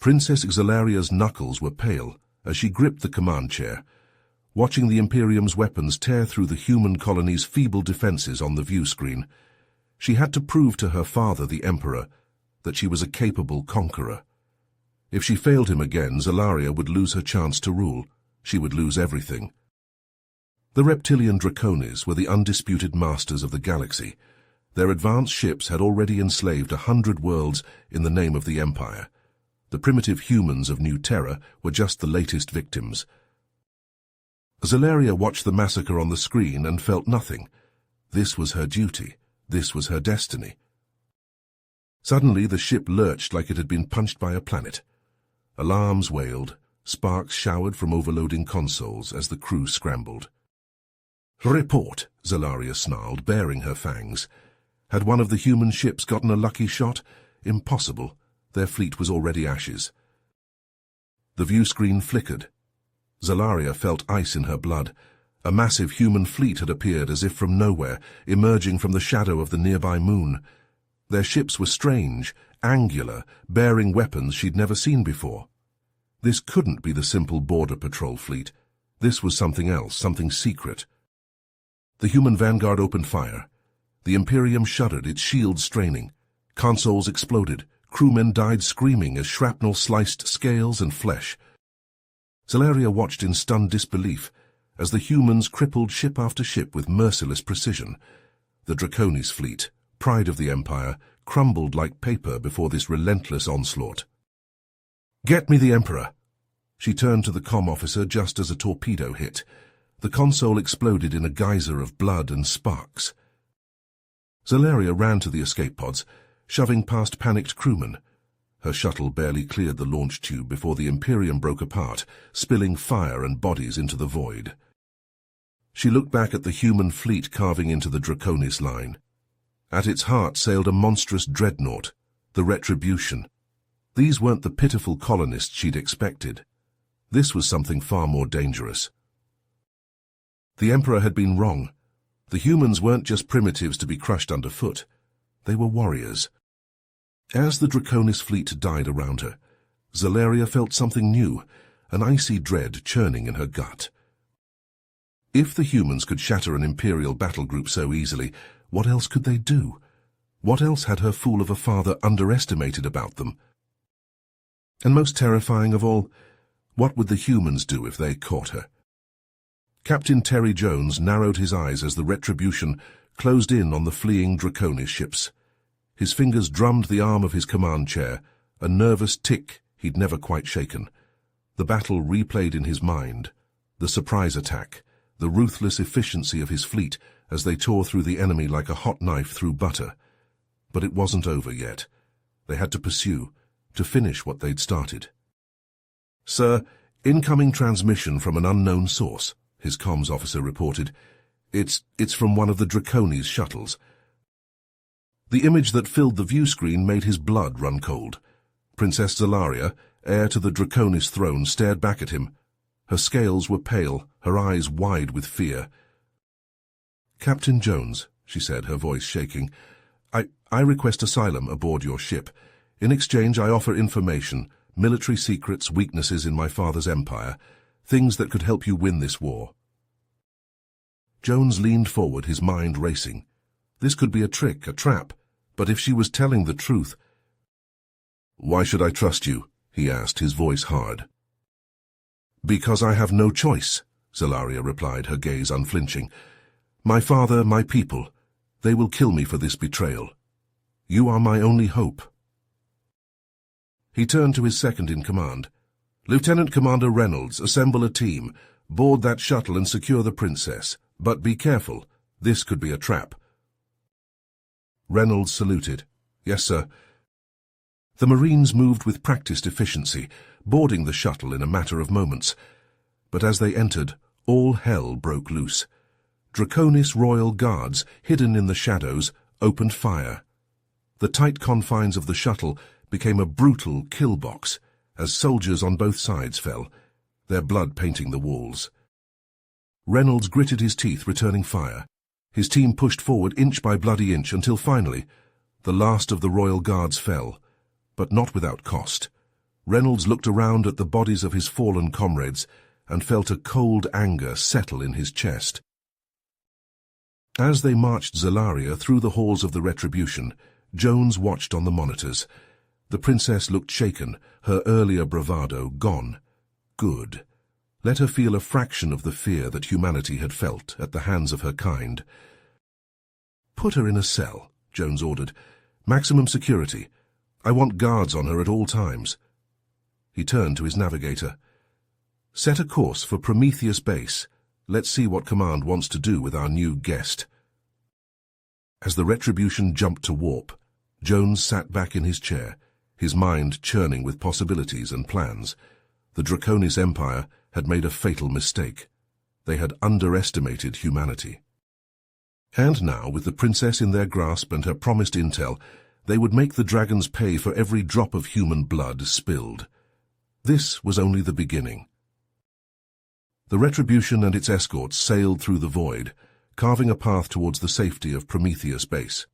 Princess Xalaria's knuckles were pale as she gripped the command chair, watching the Imperium's weapons tear through the human colony's feeble defenses on the view screen. She had to prove to her father, the Emperor, that she was a capable conqueror. If she failed him again, Xalaria would lose her chance to rule. She would lose everything. The reptilian Draconis were the undisputed masters of the galaxy. Their advanced ships had already enslaved 100 worlds in the name of the Empire. The primitive humans of New Terra were just the latest victims. Xalaria watched the massacre on the screen and felt nothing. This was her duty. This was her destiny. Suddenly the ship lurched like it had been punched by a planet. Alarms wailed, sparks showered from overloading consoles as the crew scrambled. "Report," Xalaria snarled, baring her fangs. Had one of the human ships gotten a lucky shot? Impossible. Their fleet was already ashes. The view screen flickered. Xalaria felt ice in her blood. A massive human fleet had appeared as if from nowhere, emerging from the shadow of the nearby moon. Their ships were strange, angular, bearing weapons she'd never seen before. This couldn't be the simple border patrol fleet. This was something else, something secret. The human vanguard opened fire. The Imperium shuddered, its shields straining. Consoles exploded. Crewmen died screaming as shrapnel sliced scales and flesh. Xalaria watched in stunned disbelief as the humans crippled ship after ship with merciless precision. The Draconis fleet, pride of the Empire, crumbled like paper before this relentless onslaught. "Get me the Emperor!" She turned to the comm officer just as a torpedo hit. The console exploded in a geyser of blood and sparks. Xalaria ran to the escape pods, shoving past panicked crewmen. Her shuttle barely cleared the launch tube before the Imperium broke apart, spilling fire and bodies into the void. She looked back at the human fleet carving into the Draconis line. At its heart sailed a monstrous dreadnought, the Retribution. These weren't the pitiful colonists she'd expected. This was something far more dangerous. The Emperor had been wrong. The humans weren't just primitives to be crushed underfoot. They were warriors. As the Draconis fleet died around her, Xalaria felt something new, an icy dread churning in her gut. If the humans could shatter an Imperial battle group so easily, what else could they do? What else had her fool of a father underestimated about them? And most terrifying of all, what would the humans do if they caught her? Captain Terry Jones narrowed his eyes as the Retribution closed in on the fleeing Draconis ships. His fingers drummed the arm of his command chair, a nervous tick he'd never quite shaken. The battle replayed in his mind, the surprise attack, the ruthless efficiency of his fleet as they tore through the enemy like a hot knife through butter. But it wasn't over yet. They had to pursue, to finish what they'd started. "Sir, incoming transmission from an unknown source," his comms officer reported. It's from one of the Draconis shuttles." The image that filled the view screen made his blood run cold. Princess Xalaria, heir to the Draconis throne, stared back at him. Her scales were pale, her eyes wide with fear. "Captain Jones," she said, her voice shaking, I request asylum aboard your ship. In exchange, I offer information, military secrets, weaknesses in my father's empire, things that could help you win this war." Jones leaned forward, his mind racing. This could be a trick, a trap, but if she was telling the truth— "Why should I trust you?" he asked, his voice hard. "Because I have no choice," Xalaria replied, her gaze unflinching. "My father, my people, they will kill me for this betrayal. You are my only hope." He turned to his second-in-command. "Lieutenant Commander Reynolds, assemble a team. Board that shuttle and secure the princess. But be careful. This could be a trap." Reynolds saluted. "Yes, sir." The Marines moved with practiced efficiency, boarding the shuttle in a matter of moments. But as they entered, all hell broke loose. Draconis royal guards, hidden in the shadows, opened fire. The tight confines of the shuttle became a brutal kill box as soldiers on both sides fell, their blood painting the walls. Reynolds gritted his teeth, returning fire. His team pushed forward inch by bloody inch until finally the last of the royal guards fell, but not without cost. Reynolds looked around at the bodies of his fallen comrades and felt a cold anger settle in his chest. As they marched Zalaria through the halls of the Retribution, Jones watched on the monitors. The princess looked shaken, her earlier bravado gone. Good. Let her feel a fraction of the fear that humanity had felt at the hands of her kind. "Put her in a cell," Jones ordered. "Maximum security. I want guards on her at all times." He turned to his navigator. "Set a course for Prometheus Base. Let's see what Command wants to do with our new guest." As the Retribution jumped to warp, Jones sat back in his chair, his mind churning with possibilities and plans. The Draconis Empire had made a fatal mistake. They had underestimated humanity. And now, with the princess in their grasp and her promised intel, they would make the dragons pay for every drop of human blood spilled. This was only the beginning. The Retribution and its escorts sailed through the void, carving a path towards the safety of Prometheus Base.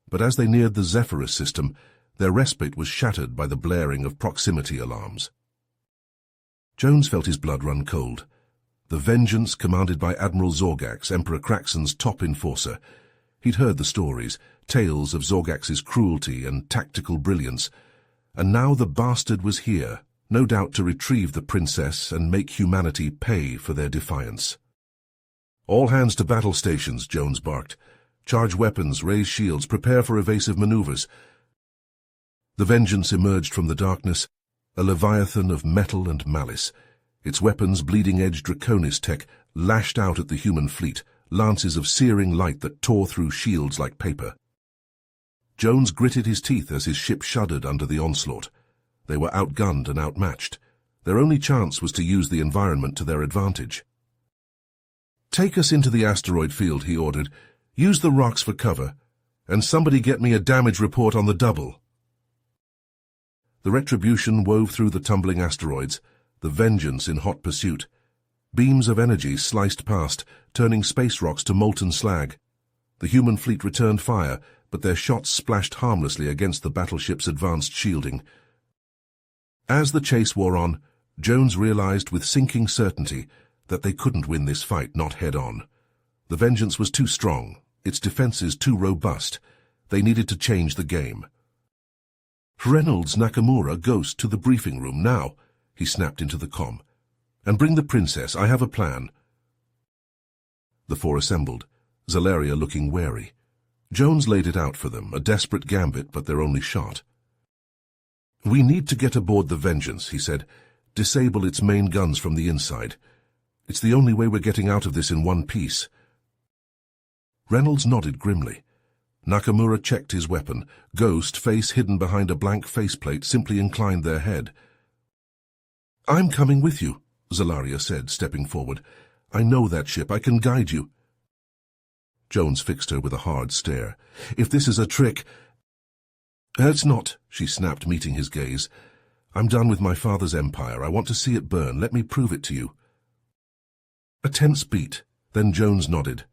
But as they neared the Zephyrus system, their respite was shattered by the blaring of proximity alarms. Jones felt his blood run cold. The Vengeance, commanded by Admiral Zorgax, Emperor Kraxon's top enforcer. He'd heard the stories, tales of Zorgax's cruelty and tactical brilliance, and now the bastard was here, no doubt to retrieve the princess and make humanity pay for their defiance. "All hands to battle stations," Jones barked. "Charge weapons, raise shields, prepare for evasive maneuvers." The Vengeance emerged from the darkness, a leviathan of metal and malice. Its weapons, bleeding-edge Draconis tech, lashed out at the human fleet, lances of searing light that tore through shields like paper. Jones gritted his teeth as his ship shuddered under the onslaught. They were outgunned and outmatched. Their only chance was to use the environment to their advantage. "Take us into the asteroid field," he ordered. "Use the rocks for cover. And somebody get me a damage report on the double." The Retribution wove through the tumbling asteroids, the Vengeance in hot pursuit. Beams of energy sliced past, turning space rocks to molten slag. The human fleet returned fire, but their shots splashed harmlessly against the battleship's advanced shielding. As the chase wore on, Jones realized with sinking certainty that they couldn't win this fight not head-on. The Vengeance was too strong, its defenses too robust. They needed to change the game. "Reynolds, Nakamura, Ghost, to the briefing room, now," he snapped into the comm. "And bring the princess, I have a plan." The four assembled, Zalaria looking wary. Jones laid it out for them, a desperate gambit, but their only shot. "We need to get aboard the Vengeance," he said. "Disable its main guns from the inside. It's the only way we're getting out of this in one piece." Reynolds nodded grimly. Nakamura checked his weapon. Ghost, face hidden behind a blank faceplate, simply inclined their head. "I'm coming with you," Zalaria said, stepping forward. "I know that ship. I can guide you." Jones fixed her with a hard stare. "If this is a trick—" "It's not," she snapped, meeting his gaze. "I'm done with my father's empire. I want to see it burn. Let me prove it to you." A tense beat. Then Jones nodded.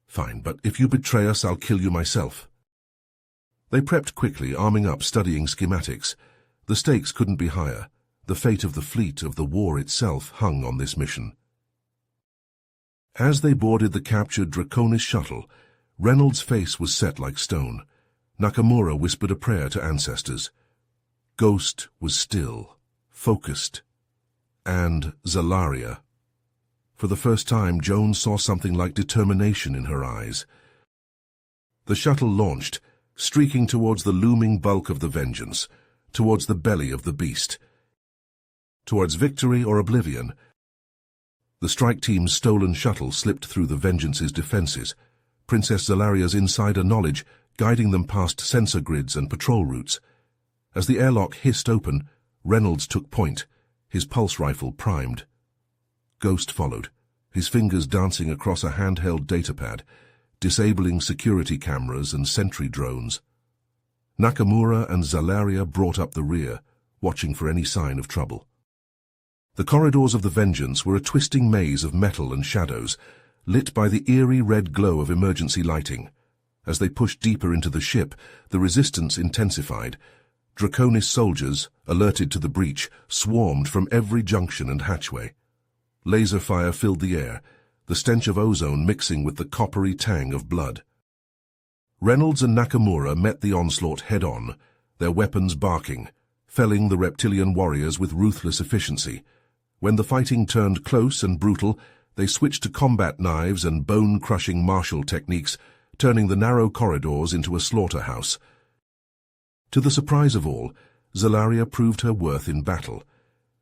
"Fine, but if you betray us, I'll kill you myself." They prepped quickly, arming up, studying schematics. The stakes couldn't be higher. The fate of the fleet, of the war itself, hung on this mission. As they boarded the captured Draconis shuttle, Reynolds' face was set like stone. Nakamura whispered a prayer to ancestors. Ghost was still, focused. And Zalaria. For the first time, Jones saw something like determination in her eyes. The shuttle launched, streaking towards the looming bulk of the Vengeance, towards the belly of the beast. Towards victory or oblivion. The strike team's stolen shuttle slipped through the Vengeance's defenses, Princess Zalaria's insider knowledge guiding them past sensor grids and patrol routes. As the airlock hissed open, Reynolds took point, his pulse rifle primed. Ghost followed, his fingers dancing across a handheld datapad, disabling security cameras and sentry drones. Nakamura and Zalaria brought up the rear, watching for any sign of trouble. The corridors of the Vengeance were a twisting maze of metal and shadows, lit by the eerie red glow of emergency lighting. As they pushed deeper into the ship, the resistance intensified. Draconis soldiers, alerted to the breach, swarmed from every junction and hatchway. Laser fire filled the air, the stench of ozone mixing with the coppery tang of blood. Reynolds and Nakamura met the onslaught head-on, their weapons barking, felling the reptilian warriors with ruthless efficiency. When the fighting turned close and brutal, they switched to combat knives and bone-crushing martial techniques, turning the narrow corridors into a slaughterhouse. To the surprise of all, Zelaria proved her worth in battle.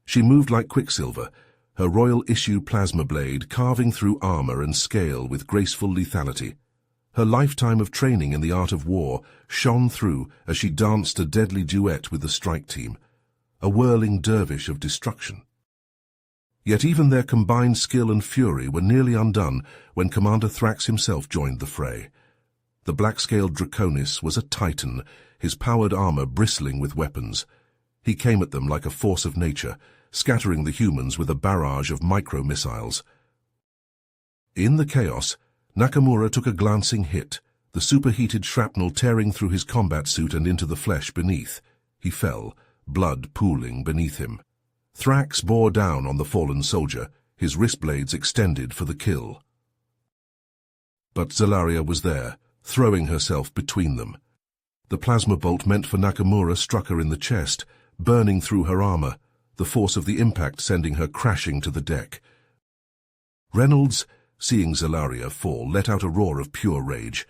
She moved like quicksilver, her royal issue plasma blade carving through armor and scale with graceful lethality. Her lifetime of training in the art of war shone through as she danced a deadly duet with the strike team, a whirling dervish of destruction. Yet even their combined skill and fury were nearly undone when Commander Thrax himself joined the fray. The black-scaled Draconis was a titan, his powered armor bristling with weapons. He came at them like a force of nature, scattering the humans with a barrage of micro-missiles. In the chaos, Nakamura took a glancing hit, the superheated shrapnel tearing through his combat suit and into the flesh beneath. He fell, blood pooling beneath him. Thrax bore down on the fallen soldier, his wrist blades extended for the kill. But Zelaria was there, throwing herself between them. The plasma bolt meant for Nakamura struck her in the chest, burning through her armor, the force of the impact sending her crashing to the deck. Reynolds, seeing Zelaria fall, let out a roar of pure rage.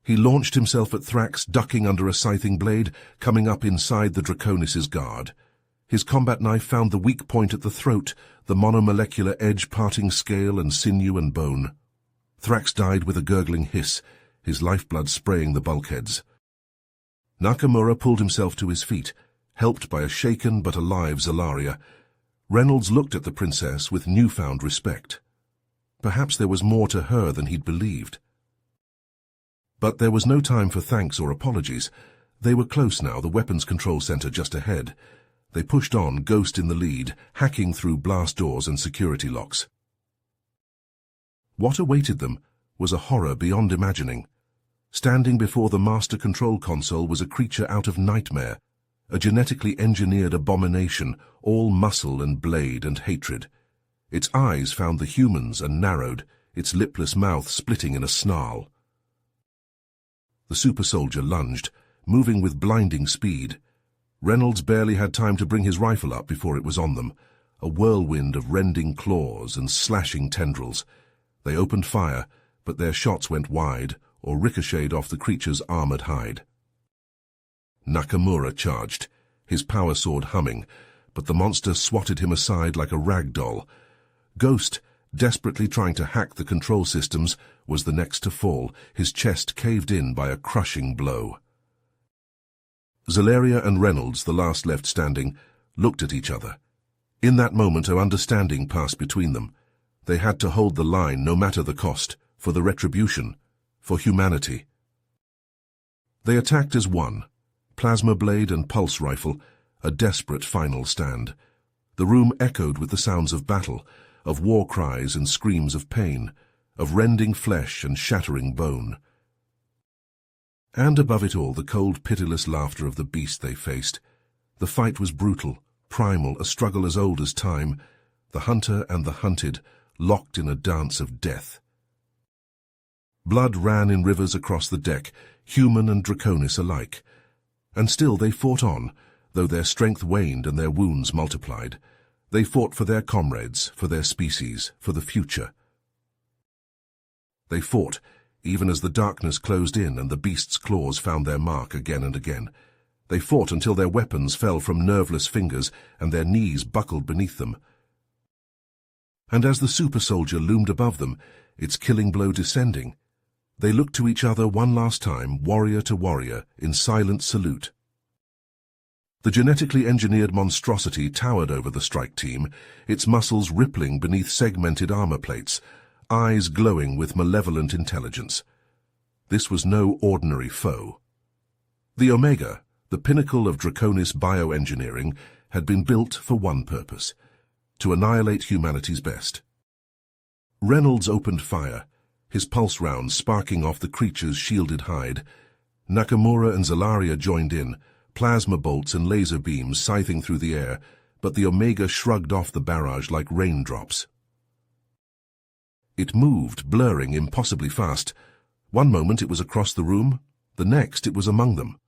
He launched himself at Thrax, ducking under a scything blade, coming up inside the Draconis' guard. His combat knife found the weak point at the throat, the monomolecular edge parting scale and sinew and bone. Thrax died with a gurgling hiss, his lifeblood spraying the bulkheads. Nakamura pulled himself to his feet, helped by a shaken but alive Zelaria. Reynolds looked at the princess with newfound respect. Perhaps there was more to her than he'd believed. But there was no time for thanks or apologies. They were close now, the weapons control center just ahead. They pushed on, Ghost in the lead, hacking through blast doors and security locks. What awaited them was a horror beyond imagining. Standing before the master control console was a creature out of nightmare, a genetically engineered abomination, all muscle and blade and hatred. Its eyes found the humans and narrowed, its lipless mouth splitting in a snarl. The super soldier lunged, moving with blinding speed. Reynolds barely had time to bring his rifle up before it was on them, a whirlwind of rending claws and slashing tendrils. They opened fire, but their shots went wide or ricocheted off the creature's armored hide. Nakamura charged, his power sword humming, but the monster swatted him aside like a rag doll. Ghost, desperately trying to hack the control systems, was the next to fall, his chest caved in by a crushing blow. Zelaria and Reynolds, the last left standing, looked at each other. In that moment, an understanding passed between them. They had to hold the line no matter the cost, for the retribution, for humanity. They attacked as one, plasma blade and pulse rifle, a desperate final stand. The room echoed with the sounds of battle, of war cries and screams of pain, of rending flesh and shattering bone. And above it all, the cold, pitiless laughter of the beast they faced. The fight was brutal, primal, a struggle as old as time, the hunter and the hunted, locked in a dance of death. Blood ran in rivers across the deck, human and Draconis alike. And still they fought on, though their strength waned and their wounds multiplied. They fought for their comrades, for their species, for the future. They fought, even as the darkness closed in and the beast's claws found their mark again and again. They fought until their weapons fell from nerveless fingers and their knees buckled beneath them. And as the super soldier loomed above them, its killing blow descending, they looked to each other one last time, warrior to warrior, in silent salute. The genetically engineered monstrosity towered over the strike team, its muscles rippling beneath segmented armor plates, eyes glowing with malevolent intelligence. This was no ordinary foe. The Omega, the pinnacle of Draconis bioengineering, had been built for one purpose: to annihilate humanity's best. Reynolds opened fire, his pulse rounds sparking off the creature's shielded hide. Nakamura and Zelaria joined in, plasma bolts and laser beams scything through the air, but the Omega shrugged off the barrage like raindrops. It moved, blurring impossibly fast. One moment it was across the room, the next it was among them.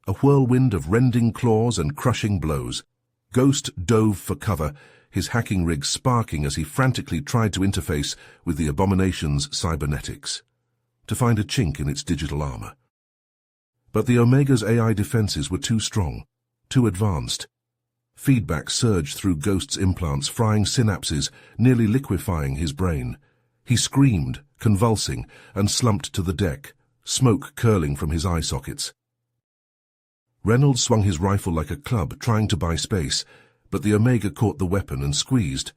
A whirlwind of rending claws and crushing blows. Ghost dove for cover, his hacking rig sparking as he frantically tried to interface with the abomination's cybernetics, to find a chink in its digital armor. But the Omega's AI defenses were too strong, too advanced. Feedback surged through Ghost's implants, frying synapses, nearly liquefying his brain. He screamed, convulsing, and slumped to the deck, smoke curling from his eye sockets. Reynolds swung his rifle like a club, trying to buy space, but the Omega caught the weapon and squeezed.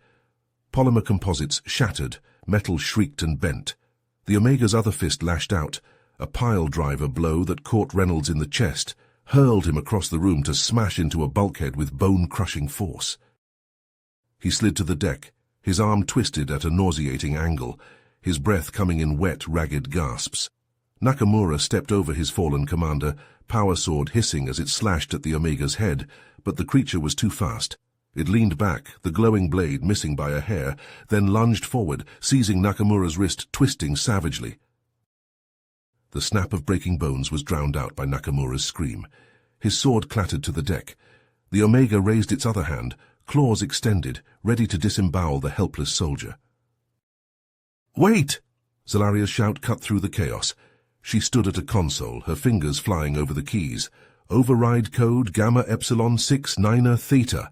Polymer composites shattered, metal shrieked and bent. The Omega's other fist lashed out, a pile-driver blow that caught Reynolds in the chest, hurled him across the room to smash into a bulkhead with bone-crushing force. He slid to the deck, his arm twisted at a nauseating angle, his breath coming in wet, ragged gasps. Nakamura stepped over his fallen commander, power sword hissing as it slashed at the Omega's head, but the creature was too fast. It leaned back, the glowing blade missing by a hair, then lunged forward, seizing Nakamura's wrist, twisting savagely. The snap of breaking bones was drowned out by Nakamura's scream. His sword clattered to the deck. The Omega raised its other hand, claws extended, ready to disembowel the helpless soldier. "Wait!" Zalaria's shout cut through the chaos. She stood at a console, her fingers flying over the keys. Override code Gamma Epsilon 6 Niner Theta.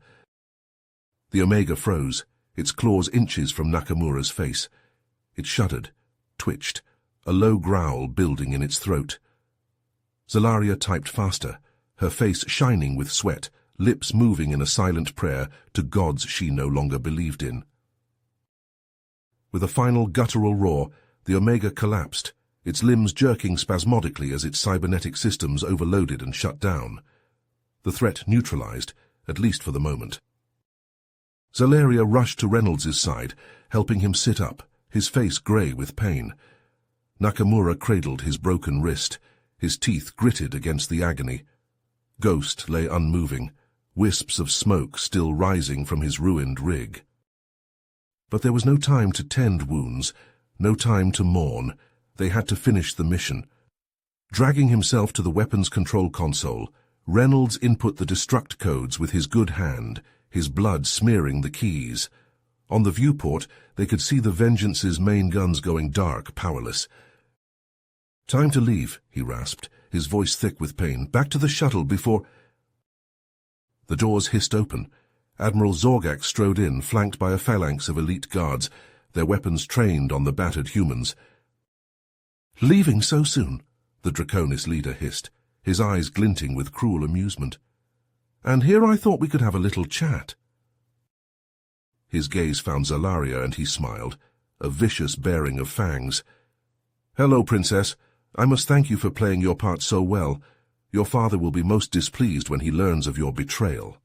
The Omega froze, its claws inches from Nakamura's face. It shuddered, twitched, a low growl building in its throat. Zalaria typed faster, her face shining with sweat, lips moving in a silent prayer to gods she no longer believed in. With a final guttural roar, the Omega collapsed, its limbs jerking spasmodically as its cybernetic systems overloaded and shut down. The threat neutralized, at least for the moment. Zalaria rushed to Reynolds' side, helping him sit up, his face grey with pain. Nakamura cradled his broken wrist, his teeth gritted against the agony. Ghost lay unmoving, wisps of smoke still rising from his ruined rig. But there was no time to tend wounds, no time to mourn. They had to finish the mission. Dragging himself to the weapons control console, Reynolds input the destruct codes with his good hand, his blood smearing the keys. On the viewport, they could see the Vengeance's main guns going dark, powerless. "Time to leave," he rasped, his voice thick with pain. "Back to the shuttle before—" The doors hissed open. Admiral Zorgax strode in, flanked by a phalanx of elite guards, their weapons trained on the battered humans. "Leaving so soon?" the Draconis leader hissed, his eyes glinting with cruel amusement. "And here I thought we could have a little chat." His gaze found Zalaria and he smiled, a vicious baring of fangs. "Hello, Princess. I must thank you for playing your part so well. Your father will be most displeased when he learns of your betrayal."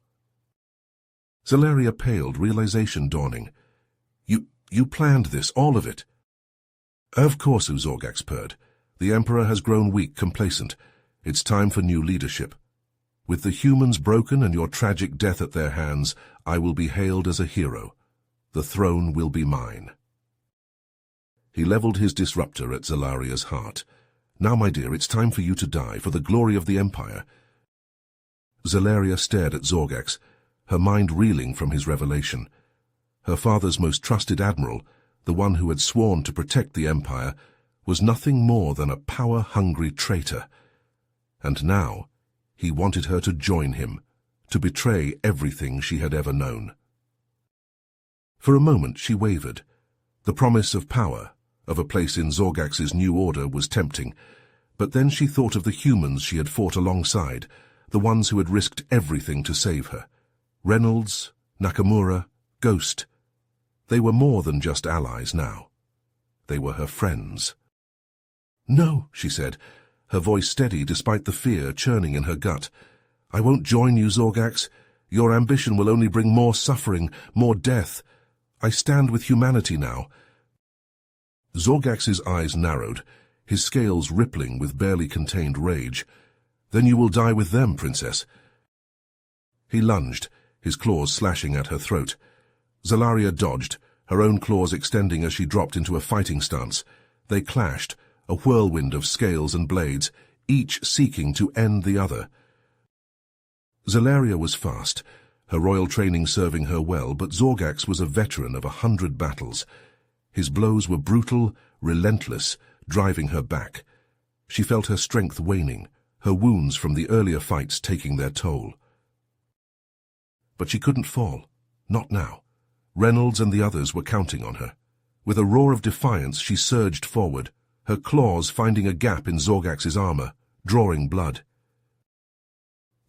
Zalaria paled, realization dawning. You planned this, all of it?" "Of course," Zorgax purred. "The Emperor has grown weak, complacent. It's time for new leadership. With the humans broken and your tragic death at their hands, I will be hailed as a hero. The throne will be mine." He leveled his disruptor at Zalaria's heart. "Now, my dear, it's time for you to die, for the glory of the Empire." Zalaria stared at Zorgax, her mind reeling from his revelation. Her father's most trusted admiral, the one who had sworn to protect the Empire, was nothing more than a power-hungry traitor. And now, he wanted her to join him, to betray everything she had ever known. For a moment she wavered. The promise of power, of a place in Zorgax's new order, was tempting, but then she thought of the humans she had fought alongside, the ones who had risked everything to save her. Reynolds, Nakamura, Ghost. They were more than just allies now. They were her friends. "No," she said, her voice steady despite the fear churning in her gut. "I won't join you, Zorgax. Your ambition will only bring more suffering, more death. I stand with humanity now." Zorgax's eyes narrowed, his scales rippling with barely contained rage. "Then you will die with them, Princess. He lunged, his claws slashing at her throat. Zalaria dodged, her own claws extending as she dropped into a fighting stance. They clashed, a whirlwind of scales and blades, each seeking to end the other. Zalaria was fast, her royal training serving her well, but Zorgax was a veteran of 100 battles. His blows were brutal, relentless, driving her back. She felt her strength waning, her wounds from the earlier fights taking their toll. But she couldn't fall. Not now. Reynolds and the others were counting on her. With a roar of defiance, she surged forward, her claws finding a gap in Zorgax's armor, drawing blood.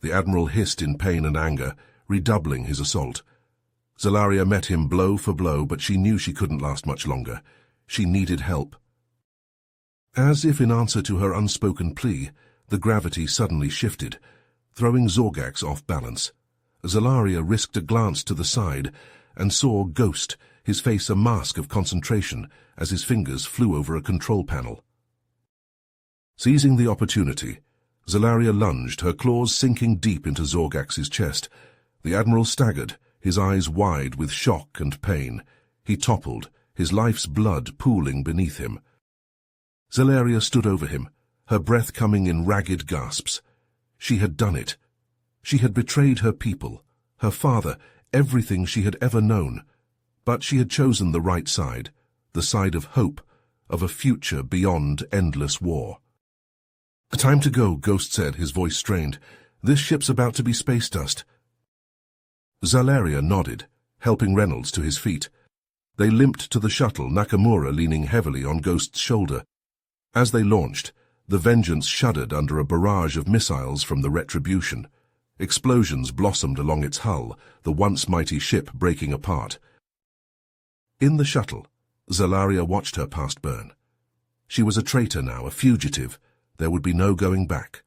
The Admiral hissed in pain and anger, redoubling his assault. Zalaria met him blow for blow, but she knew she couldn't last much longer. She needed help. As if in answer to her unspoken plea, the gravity suddenly shifted, throwing Zorgax off balance. Zalaria risked a glance to the side and saw Ghost, his face a mask of concentration, as his fingers flew over a control panel. Seizing the opportunity, Zalaria lunged, her claws sinking deep into Zorgax's chest. The Admiral staggered, his eyes wide with shock and pain. He toppled, his life's blood pooling beneath him. Zalaria stood over him, her breath coming in ragged gasps. She had done it. She had betrayed her people, her father, everything she had ever known. But she had chosen the right side, the side of hope, of a future beyond endless war. "Time to go," Ghost said, his voice strained. "This ship's about to be space dust." Zalaria nodded, helping Reynolds to his feet. They limped to the shuttle, Nakamura leaning heavily on Ghost's shoulder. As they launched, the Vengeance shuddered under a barrage of missiles from the Retribution. Explosions blossomed along its hull, the once mighty ship breaking apart. In the shuttle, Zalaria watched her past burn. She was a traitor now, a fugitive. There would be no going back.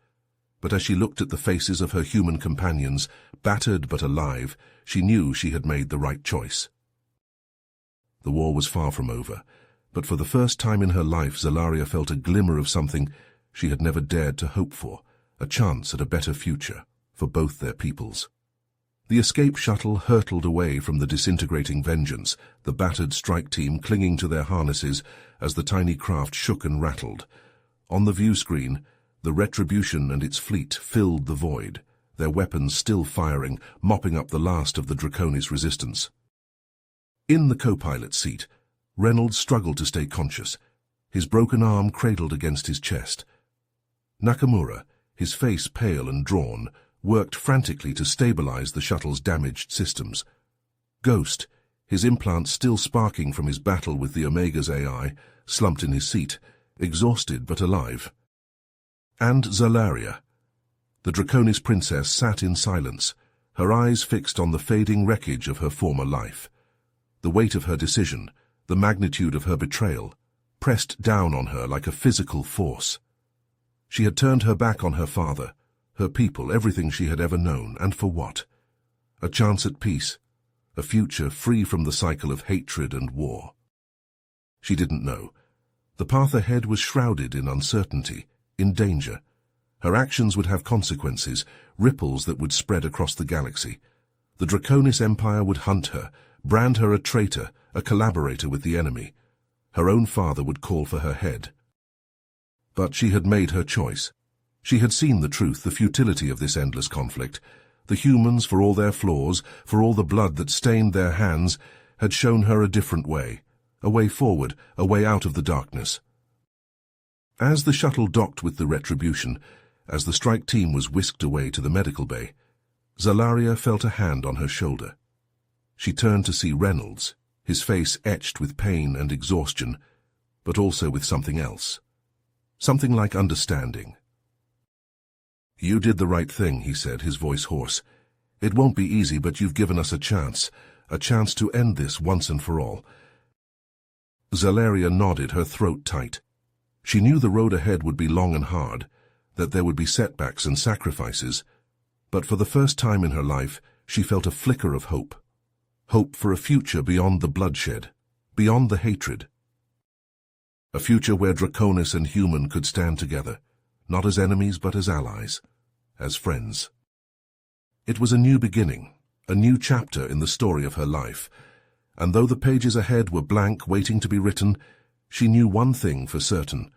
But as she looked at the faces of her human companions, battered but alive, she knew she had made the right choice. The war was far from over, but for the first time in her life Zalaria felt a glimmer of something she had never dared to hope for, a chance at a better future for both their peoples. The escape shuttle hurtled away from the disintegrating Vengeance, the battered strike team clinging to their harnesses as the tiny craft shook and rattled. On the view screen, the Retribution and its fleet filled the void, their weapons still firing, mopping up the last of the Draconis resistance. In the co-pilot seat, Reynolds struggled to stay conscious, his broken arm cradled against his chest. Nakamura, his face pale and drawn, worked frantically to stabilize the shuttle's damaged systems. Ghost, his implants still sparking from his battle with the Omega's AI, slumped in his seat, exhausted but alive. And Zalaria. The Draconis princess sat in silence, her eyes fixed on the fading wreckage of her former life. The weight of her decision, the magnitude of her betrayal, pressed down on her like a physical force. She had turned her back on her father, her people, everything she had ever known, and for what? A chance at peace, a future free from the cycle of hatred and war. She didn't know. The path ahead was shrouded in uncertainty, in danger. Her actions would have consequences, ripples that would spread across the galaxy. The Draconis Empire would hunt her, brand her a traitor, a collaborator with the enemy. Her own father would call for her head. But she had made her choice. She had seen the truth, the futility of this endless conflict. The humans, for all their flaws, for all the blood that stained their hands, had shown her a different way, a way forward, a way out of the darkness. As the shuttle docked with the Retribution, as the strike team was whisked away to the medical bay, Zalaria felt a hand on her shoulder. She turned to see Reynolds, his face etched with pain and exhaustion, but also with something else. Something like understanding. "You did the right thing," he said, his voice hoarse. "It won't be easy, but you've given us a chance to end this once and for all." Zalaria nodded, her throat tight. She knew the road ahead would be long and hard, that there would be setbacks and sacrifices, but for the first time in her life, she felt a flicker of hope. Hope for a future beyond the bloodshed, beyond the hatred. A future where Draconis and human could stand together, not as enemies but as allies, as friends. It was a new beginning, a new chapter in the story of her life, and though the pages ahead were blank, waiting to be written, she knew one thing for certain.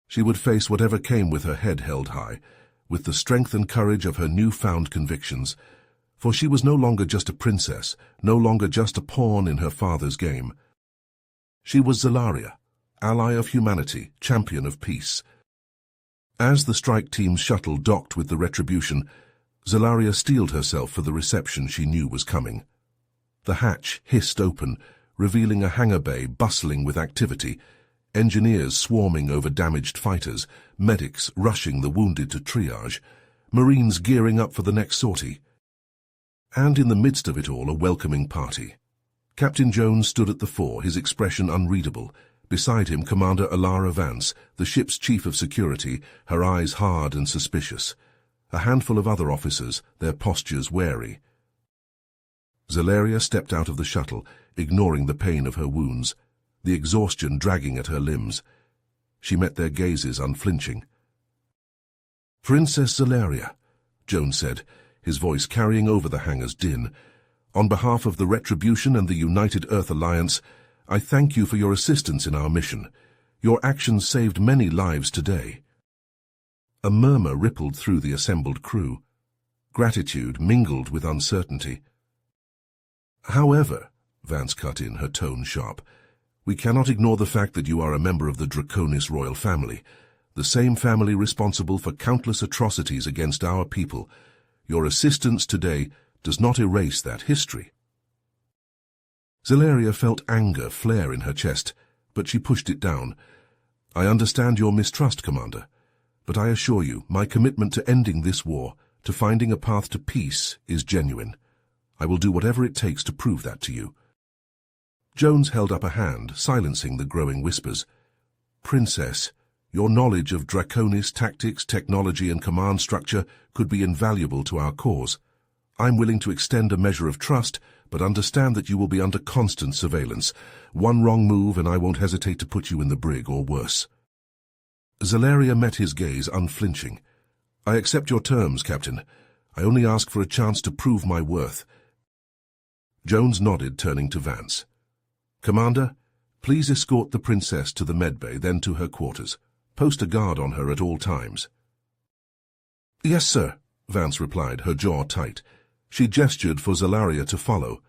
She would face whatever came with her head held high, with the strength and courage of her newfound convictions, for she was no longer just a princess, no longer just a pawn in her father's game. She was Zelaria, ally of humanity, champion of peace. As the strike team's shuttle docked with the Retribution, Zelaria steeled herself for the reception she knew was coming. The hatch hissed open, revealing a hangar bay bustling with activity, engineers swarming over damaged fighters, medics rushing the wounded to triage, Marines gearing up for the next sortie. And in the midst of it all, a welcoming party. Captain Jones stood at the fore, his expression unreadable. Beside him, Commander Alara Vance, the ship's chief of security, her eyes hard and suspicious. A handful of other officers, their postures wary. Zelaria stepped out of the shuttle, ignoring the pain of her wounds, the exhaustion dragging at her limbs. She met their gazes unflinching. "Princess Zelaria," Jones said, his voice carrying over the hangar's din, "on behalf of the Retribution and the United Earth Alliance, I thank you for your assistance in our mission. Your actions saved many lives today." A murmur rippled through the assembled crew. Gratitude mingled with uncertainty. "However," Vance cut in, her tone sharp, "we cannot ignore the fact that you are a member of the Draconis royal family, the same family responsible for countless atrocities against our people. Your assistance today does not erase that history." Zelaria felt anger flare in her chest, but she pushed it down. "I understand your mistrust, Commander, but I assure you, my commitment to ending this war, to finding a path to peace, is genuine. I will do whatever it takes to prove that to you." Jones held up a hand, silencing the growing whispers. "Princess, your knowledge of Draconis tactics, technology, and command structure could be invaluable to our cause. I'm willing to extend a measure of trust, but understand that you will be under constant surveillance. One wrong move and I won't hesitate to put you in the brig or worse." Zelaria met his gaze unflinching. "I accept your terms, Captain. I only ask for a chance to prove my worth." Jones nodded, turning to Vance. "Commander, please escort the princess to the medbay, then to her quarters. Post a guard on her at all times." "Yes, sir," Vance replied, her jaw tight. She gestured for Zelaria to follow.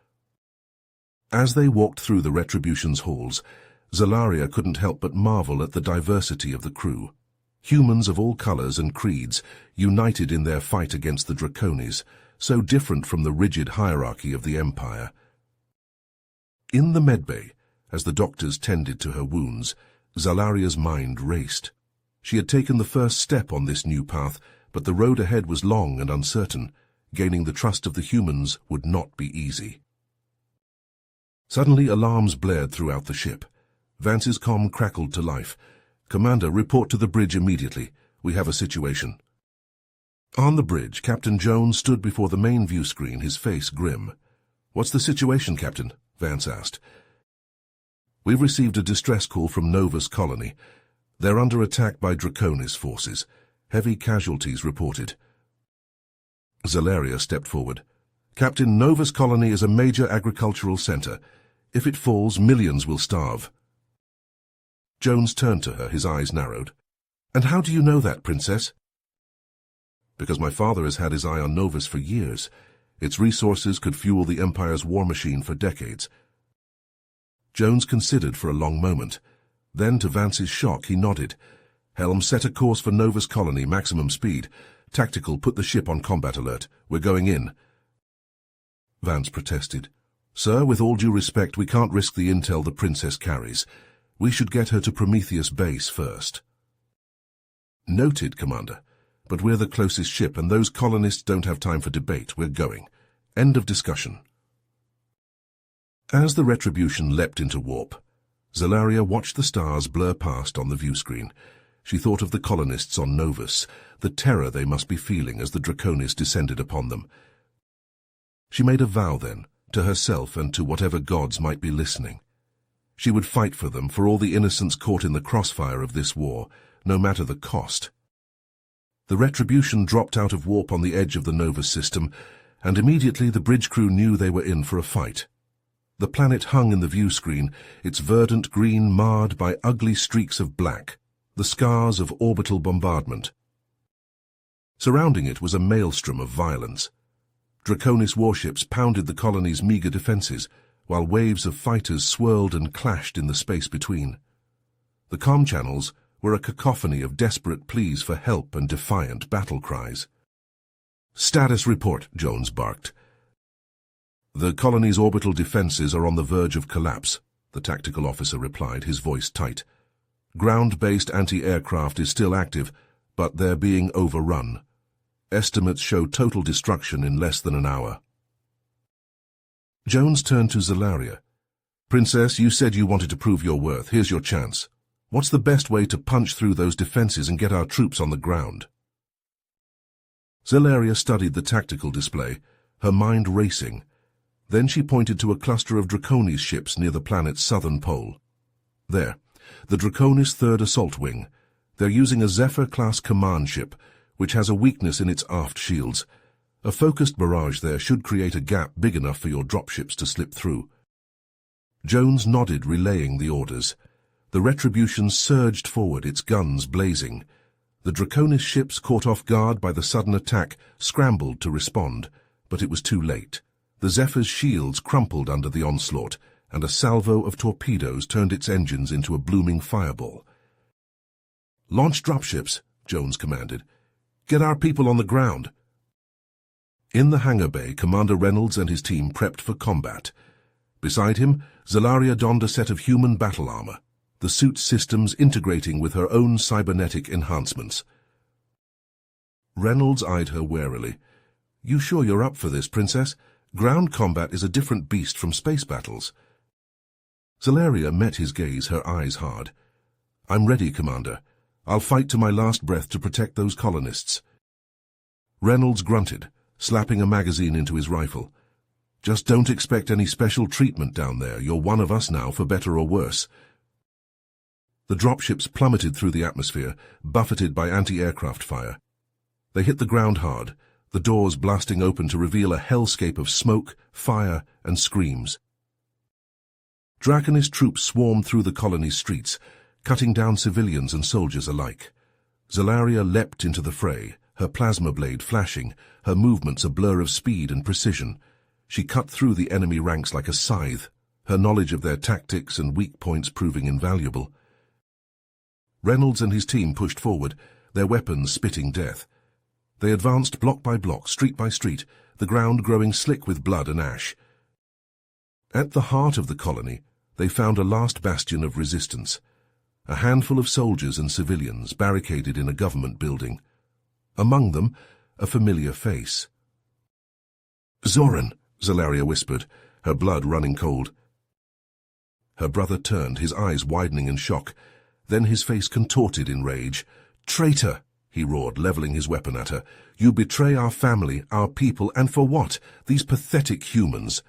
As they walked through the Retribution's halls, Zelaria couldn't help but marvel at the diversity of the crew. Humans of all colors and creeds, united in their fight against the Draconis, so different from the rigid hierarchy of the Empire. In the medbay, as the doctors tended to her wounds, Zalaria's mind raced. She had taken the first step on this new path, but the road ahead was long and uncertain. Gaining the trust of the humans would not be easy. Suddenly, alarms blared throughout the ship. Vance's comm crackled to life. "Commander, report to the bridge immediately. We have a situation." On the bridge, Captain Jones stood before the main view screen, his face grim. "What's the situation, Captain?" Vance asked. "We've received a distress call from Nova's colony. They're under attack by Draconis forces. Heavy casualties reported." Zelaria stepped forward. "Captain, Nova's colony is a major agricultural center. If it falls, millions will starve." Jones turned to her, his eyes narrowed. "And how do you know that, Princess?" "Because my father has had his eye on Novus for years. Its resources could fuel the Empire's war machine for decades." Jones considered for a long moment. Then, to Vance's shock, he nodded. "Helm, set a course for Novus colony, maximum speed. Tactical, put the ship on combat alert. We're going in." Vance protested. "Sir, with all due respect, we can't risk the intel the Princess carries. We should get her to Prometheus base first." "Noted, Commander. But we're the closest ship, and those colonists don't have time for debate. We're going. End of discussion." As the Retribution leapt into warp, Zelaria watched the stars blur past on the view screen. She thought of the colonists on Novus, the terror they must be feeling as the Draconis descended upon them. She made a vow then, to herself and to whatever gods might be listening. She would fight for them, for all the innocents caught in the crossfire of this war, no matter the cost. The Retribution dropped out of warp on the edge of the Nova system, and immediately the bridge crew knew they were in for a fight. The planet hung in the view screen, its verdant green marred by ugly streaks of black, the scars of orbital bombardment. Surrounding it was a maelstrom of violence. Draconis warships pounded the colony's meager defenses, while waves of fighters swirled and clashed in the space between. The comm channels were a cacophony of desperate pleas for help and defiant battle cries. "Status report," Jones barked. "The colony's orbital defenses are on the verge of collapse," the tactical officer replied, his voice tight. "Ground-based anti-aircraft is still active, but they're being overrun. Estimates show total destruction in less than an hour." Jones turned to Zelaria. "Princess, you said you wanted to prove your worth. Here's your chance. What's the best way to punch through those defenses and get our troops on the ground?" Zelaria studied the tactical display, her mind racing. Then she pointed to a cluster of Draconis ships near the planet's southern pole. "There, the Draconis Third Assault Wing. They're using a Zephyr-class command ship, which has a weakness in its aft shields. A focused barrage there should create a gap big enough for your dropships to slip through." Jones nodded, relaying the orders. The Retribution surged forward, its guns blazing. The Draconis ships, caught off guard by the sudden attack, scrambled to respond, but it was too late. The Zephyr's shields crumpled under the onslaught, and a salvo of torpedoes turned its engines into a blooming fireball. "Launch dropships," Jones commanded. "Get our people on the ground." In the hangar bay, Commander Reynolds and his team prepped for combat. Beside him, Zelaria donned a set of human battle armor, the suit systems integrating with her own cybernetic enhancements. Reynolds eyed her warily. "You sure you're up for this, Princess? Ground combat is a different beast from space battles." Zelaria met his gaze, her eyes hard. "I'm ready, Commander. I'll fight to my last breath to protect those colonists." Reynolds grunted, slapping a magazine into his rifle. "Just don't expect any special treatment down there. You're one of us now, for better or worse." The dropships plummeted through the atmosphere, buffeted by anti-aircraft fire. They hit the ground hard, the doors blasting open to reveal a hellscape of smoke, fire, and screams. Draconist troops swarmed through the colony's streets, cutting down civilians and soldiers alike. Zelaria leapt into the fray, her plasma blade flashing, her movements a blur of speed and precision. She cut through the enemy ranks like a scythe, her knowledge of their tactics and weak points proving invaluable. Reynolds and his team pushed forward, their weapons spitting death. They advanced block by block, street by street, the ground growing slick with blood and ash. At the heart of the colony, they found a last bastion of resistance, a handful of soldiers and civilians barricaded in a government building. Among them, a familiar face. "Zoran," Zelaria whispered, her blood running cold. Her brother turned, his eyes widening in shock. Then his face contorted in rage. "Traitor!" he roared, leveling his weapon at her. "You betray our family, our people, and for what? These pathetic humans."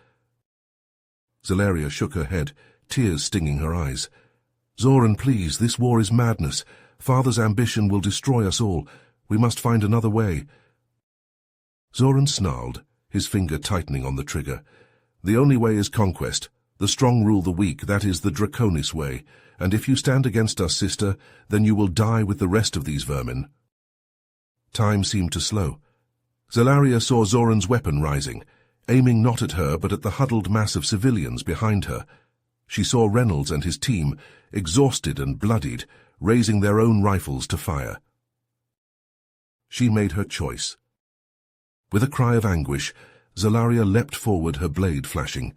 Zelaria shook her head, tears stinging her eyes. "Zoran, please, this war is madness. Father's ambition will destroy us all. We must find another way." Zoran snarled, his finger tightening on the trigger. "The only way is conquest. The strong rule the weak, that is the Draconis way. And if you stand against us, sister, then you will die with the rest of these vermin." Time seemed to slow. Zelaria saw Zoran's weapon rising, aiming not at her but at the huddled mass of civilians behind her. She saw Reynolds and his team, exhausted and bloodied, raising their own rifles to fire. She made her choice. With a cry of anguish, Zelaria leapt forward, her blade flashing.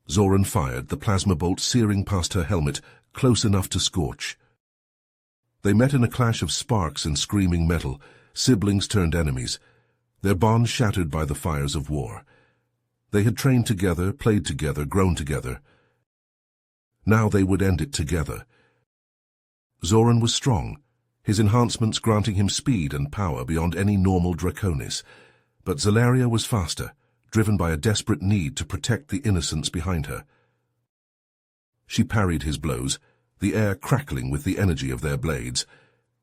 Zoran fired, the plasma bolt searing past her helmet, close enough to scorch. They met in a clash of sparks and screaming metal, siblings turned enemies, their bond shattered by the fires of war. They had trained together, played together, grown together. Now they would end it together. Zoran was strong, his enhancements granting him speed and power beyond any normal Draconis. But Zelaria was faster, driven by a desperate need to protect the innocents behind her. She parried his blows, the air crackling with the energy of their blades.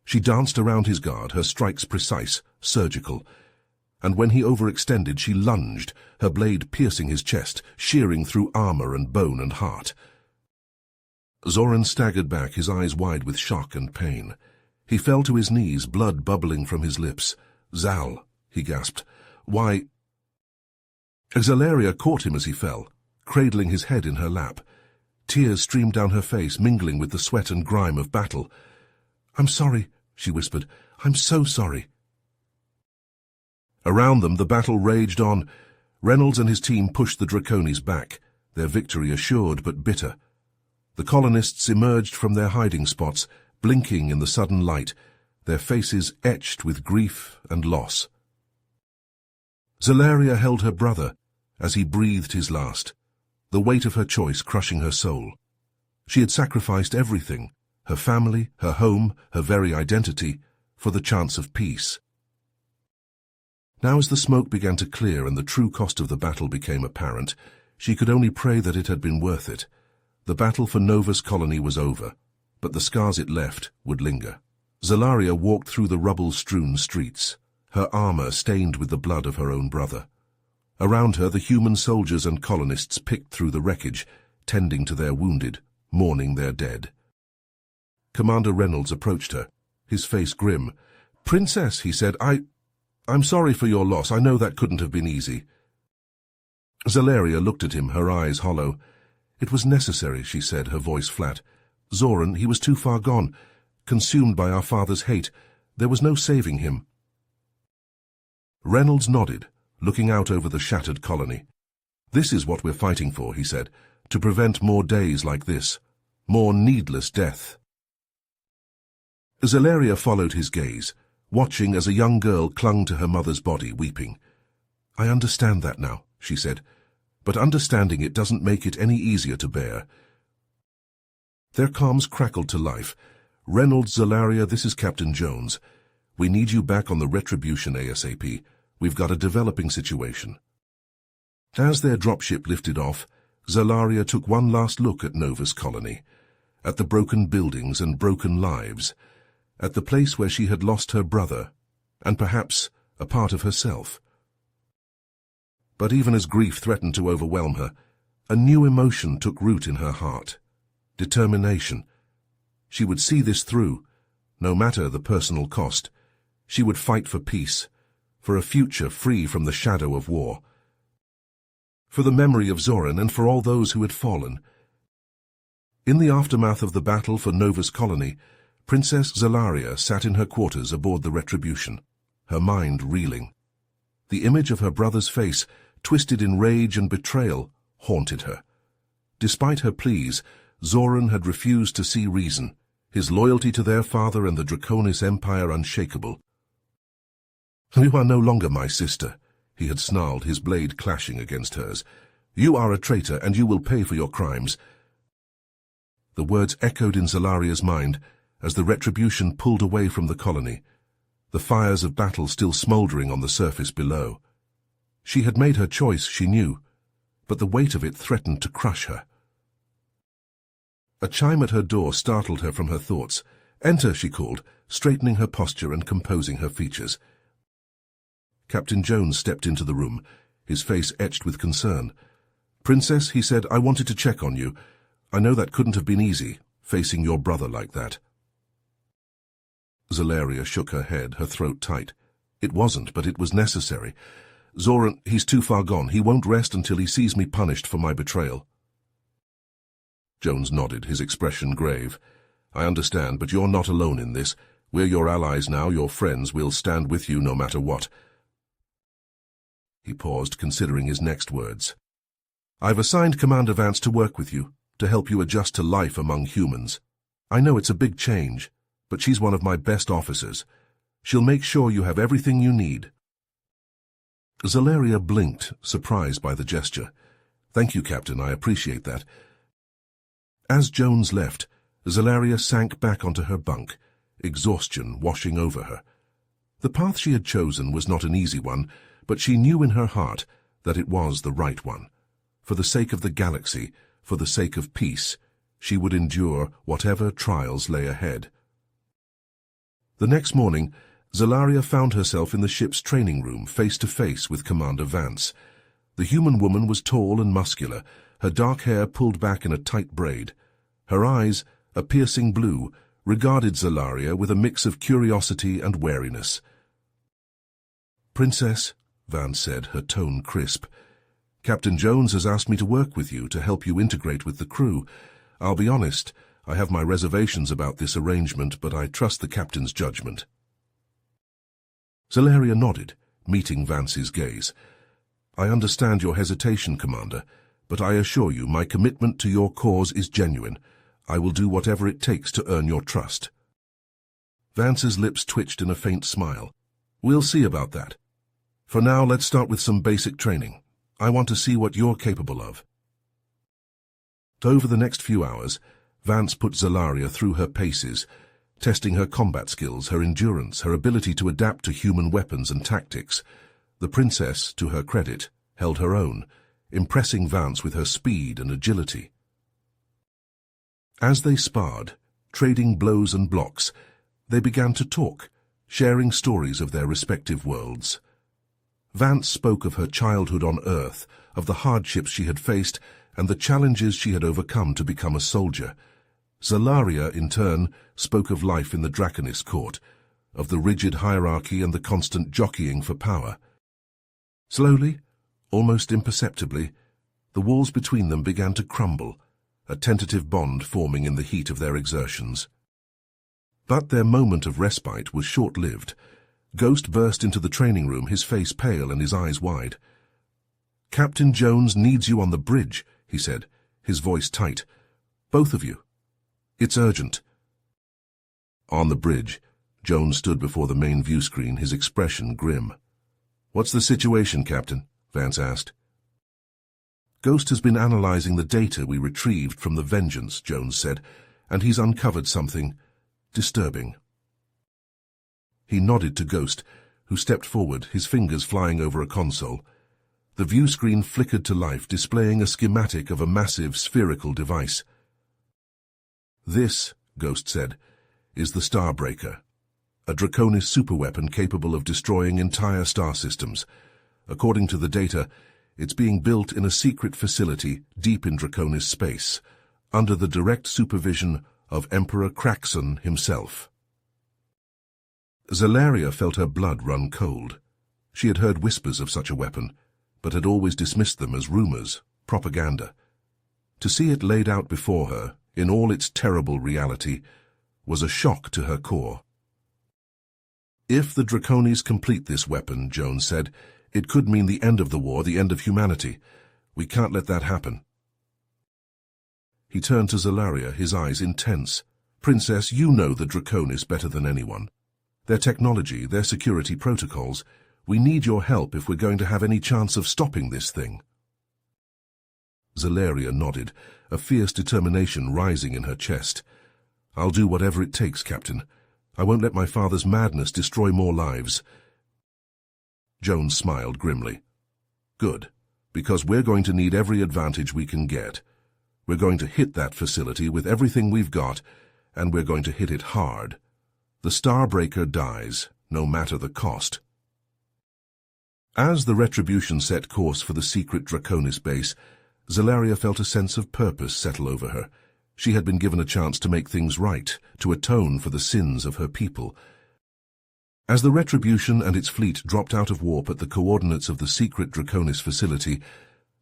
She danced around his guard, her strikes precise, surgical. And when he overextended, she lunged, her blade piercing his chest, shearing through armor and bone and heart. Zoran staggered back, his eyes wide with shock and pain. He fell to his knees, blood bubbling from his lips. "Zal," he gasped. "Why—" Zalaria caught him as he fell, cradling his head in her lap. Tears streamed down her face, mingling with the sweat and grime of battle. "I'm sorry," she whispered. "I'm so sorry." Around them, the battle raged on. Reynolds and his team pushed the Draconis back, their victory assured but bitter. The colonists emerged from their hiding spots, blinking in the sudden light, their faces etched with grief and loss. Zalaria held her brother as he breathed his last, the weight of her choice crushing her soul. She had sacrificed everything, her family, her home, her very identity, for the chance of peace. Now as the smoke began to clear and the true cost of the battle became apparent, she could only pray that it had been worth it. The battle for Nova's colony was over, but the scars it left would linger. Zalaria walked through the rubble-strewn streets, her armor stained with the blood of her own brother. Around her, the human soldiers and colonists picked through the wreckage, tending to their wounded, mourning their dead. Commander Reynolds approached her, his face grim. "Princess," he said, I'm sorry for your loss. I know that couldn't have been easy." Zalaria looked at him, her eyes hollow. "It was necessary," she said, her voice flat. "Zoran, he was too far gone, consumed by our father's hate. There was no saving him." Reynolds nodded, looking out over the shattered colony. "This is what we're fighting for," he said, "to prevent more days like this, more needless death." Zalaria followed his gaze, watching as a young girl clung to her mother's body, weeping. "I understand that now," she said, "but understanding it doesn't make it any easier to bear." Their comms crackled to life. "Reynolds, Zalaria, this is Captain Jones. We need you back on the Retribution ASAP. We've got a developing situation." As their dropship lifted off, Zalaria took one last look at Nova's colony, at the broken buildings and broken lives, at the place where she had lost her brother, and perhaps a part of herself. But even as grief threatened to overwhelm her, a new emotion took root in her heart. Determination. She would see this through, no matter the personal cost. She would fight for peace, for a future free from the shadow of war, for the memory of Zoran and for all those who had fallen. In the aftermath of the battle for Nova's colony, Princess Zalaria sat in her quarters aboard the Retribution, her mind reeling. The image of her brother's face, twisted in rage and betrayal, haunted her. Despite her pleas, Zoran had refused to see reason, his loyalty to their father and the Draconis Empire unshakable. "You are no longer my sister," he had snarled, his blade clashing against hers. "You are a traitor, and you will pay for your crimes." The words echoed in Zalaria's mind as the Retribution pulled away from the colony, the fires of battle still smouldering on the surface below. She had made her choice, she knew, but the weight of it threatened to crush her. A chime at her door startled her from her thoughts. "Enter," she called, straightening her posture and composing her features. Captain Jones stepped into the room, his face etched with concern. "Princess," he said, "I wanted to check on you. I know that couldn't have been easy, facing your brother like that." Zalaria shook her head, her throat tight. "It wasn't, but it was necessary. Zoran, he's too far gone. He won't rest until he sees me punished for my betrayal." Jones nodded, his expression grave. "I understand, but you're not alone in this. We're your allies now, your friends. We'll stand with you no matter what." He paused, considering his next words. "I've assigned Commander Vance to work with you, to help you adjust to life among humans. I know it's a big change, but she's one of my best officers. She'll make sure you have everything you need." Zalaria blinked, surprised by the gesture. "Thank you, Captain, I appreciate that." As Jones left, Zalaria sank back onto her bunk, exhaustion washing over her. The path she had chosen was not an easy one, but she knew in her heart that it was the right one. For the sake of the galaxy, for the sake of peace, she would endure whatever trials lay ahead. The next morning, Zalaria found herself in the ship's training room, face to face with Commander Vance. The human woman was tall and muscular, her dark hair pulled back in a tight braid. Her eyes, a piercing blue, regarded Zalaria with a mix of curiosity and wariness. "Princess," Vance said, her tone crisp, "Captain Jones has asked me to work with you to help you integrate with the crew. I'll be honest, I have my reservations about this arrangement, but I trust the captain's judgment." Zalaria nodded, meeting Vance's gaze. "I understand your hesitation, Commander, but I assure you my commitment to your cause is genuine. I will do whatever it takes to earn your trust." Vance's lips twitched in a faint smile. "We'll see about that. For now, let's start with some basic training. I want to see what you're capable of." Over the next few hours, Vance put Zalaria through her paces, testing her combat skills, her endurance, her ability to adapt to human weapons and tactics. The princess, to her credit, held her own, impressing Vance with her speed and agility. As they sparred, trading blows and blocks, they began to talk, sharing stories of their respective worlds. Vance spoke of her childhood on Earth, of the hardships she had faced, and the challenges she had overcome to become a soldier. Zalaria, in turn, spoke of life in the Draconis court, of the rigid hierarchy and the constant jockeying for power. Slowly, almost imperceptibly, the walls between them began to crumble, a tentative bond forming in the heat of their exertions. But their moment of respite was short-lived. Ghost burst into the training room, his face pale and his eyes wide. "Captain Jones needs you on the bridge," he said, his voice tight. "Both of you. It's urgent." On the bridge, Jones stood before the main view screen, his expression grim. "What's the situation, Captain?" Vance asked. "Ghost has been analyzing the data we retrieved from the Vengeance," Jones said, "and he's uncovered something disturbing." He nodded to Ghost, who stepped forward, his fingers flying over a console. The view screen flickered to life, displaying a schematic of a massive spherical device. "This," Ghost said, "is the Starbreaker, a Draconis superweapon capable of destroying entire star systems. According to the data, it's being built in a secret facility deep in Draconis space, under the direct supervision of Emperor Kraxon himself." Zalaria felt her blood run cold. She had heard whispers of such a weapon, but had always dismissed them as rumors, propaganda. To see it laid out before her, in all its terrible reality, was a shock to her core. "If the Draconis complete this weapon," Jones said, "it could mean the end of the war, the end of humanity. We can't let that happen." He turned to Zalaria, his eyes intense. "Princess, you know the Draconis better than anyone. Their technology, their security protocols. We need your help if we're going to have any chance of stopping this thing." Zalaria nodded, a fierce determination rising in her chest. "I'll do whatever it takes, Captain. I won't let my father's madness destroy more lives." Jones smiled grimly. "Good, because we're going to need every advantage we can get. We're going to hit that facility with everything we've got, and we're going to hit it hard. The Starbreaker dies, no matter the cost." As the Retribution set course for the secret Draconis base, Zalaria felt a sense of purpose settle over her. She had been given a chance to make things right, to atone for the sins of her people. As the Retribution and its fleet dropped out of warp at the coordinates of the secret Draconis facility,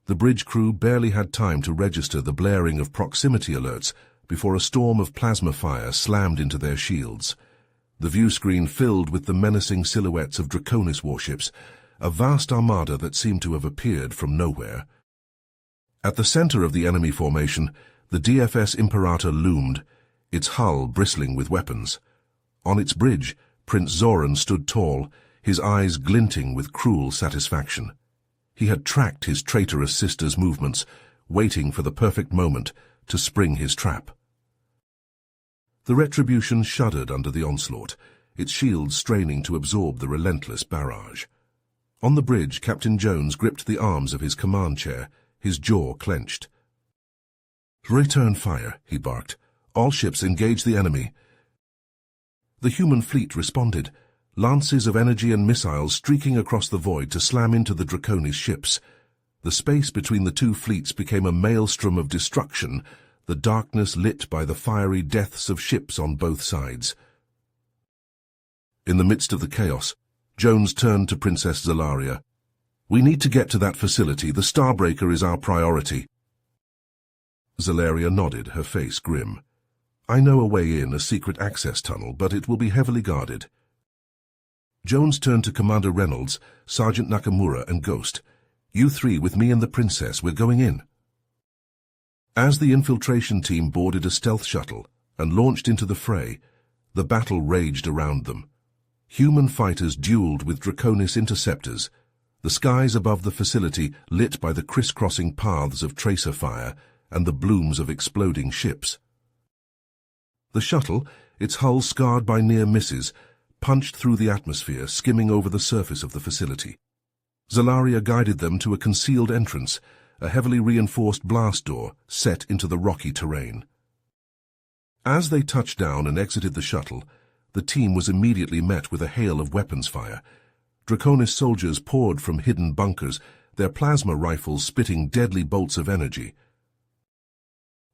the bridge crew barely had time to register the blaring of proximity alerts before a storm of plasma fire slammed into their shields. The view screen filled with the menacing silhouettes of Draconis warships, a vast armada that seemed to have appeared from nowhere. At the center of the enemy formation, the DFS Imperator loomed, its hull bristling with weapons. On its bridge, Prince Zoran stood tall, his eyes glinting with cruel satisfaction. He had tracked his traitorous sister's movements, waiting for the perfect moment to spring his trap. The Retribution shuddered under the onslaught, its shields straining to absorb the relentless barrage. On the bridge, Captain Jones gripped the arms of his command chair, his jaw clenched. "Return fire," he barked. "All ships engage the enemy." The human fleet responded, lances of energy and missiles streaking across the void to slam into the Draconis ships. The space between the two fleets became a maelstrom of destruction, the darkness lit by the fiery deaths of ships on both sides. In the midst of the chaos, Jones turned to Princess Zalaria. "We need to get to that facility. The Starbreaker is our priority." Zalaria nodded, her face grim. "I know a way in, a secret access tunnel, but it will be heavily guarded." Jones turned to Commander Reynolds, Sergeant Nakamura, and Ghost. "You three with me and the Princess, we're going in." As the infiltration team boarded a stealth shuttle and launched into the fray, the battle raged around them. Human fighters dueled with Draconis interceptors, the skies above the facility lit by the crisscrossing paths of tracer fire and the blooms of exploding ships. The shuttle, its hull scarred by near misses, punched through the atmosphere, skimming over the surface of the facility. Zalaria guided them to a concealed entrance, a heavily reinforced blast door set into the rocky terrain. As they touched down and exited the shuttle, the team was immediately met with a hail of weapons fire. Draconis soldiers poured from hidden bunkers, their plasma rifles spitting deadly bolts of energy.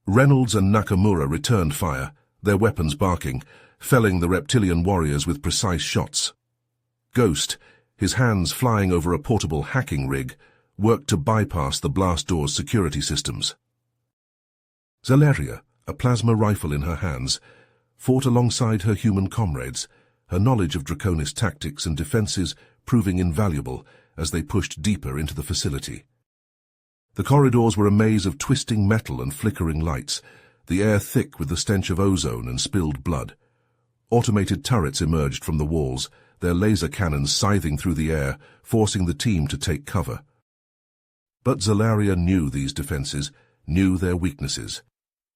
Reynolds and Nakamura returned fire, their weapons barking, felling the reptilian warriors with precise shots. Ghost, his hands flying over a portable hacking rig, worked to bypass the blast door's security systems. Zalaria, a plasma rifle in her hands, fought alongside her human comrades, her knowledge of Draconis tactics and defenses proving invaluable as they pushed deeper into the facility. The corridors were a maze of twisting metal and flickering lights, the air thick with the stench of ozone and spilled blood. Automated turrets emerged from the walls, their laser cannons scything through the air, forcing the team to take cover. But Zalaria knew these defenses, knew their weaknesses.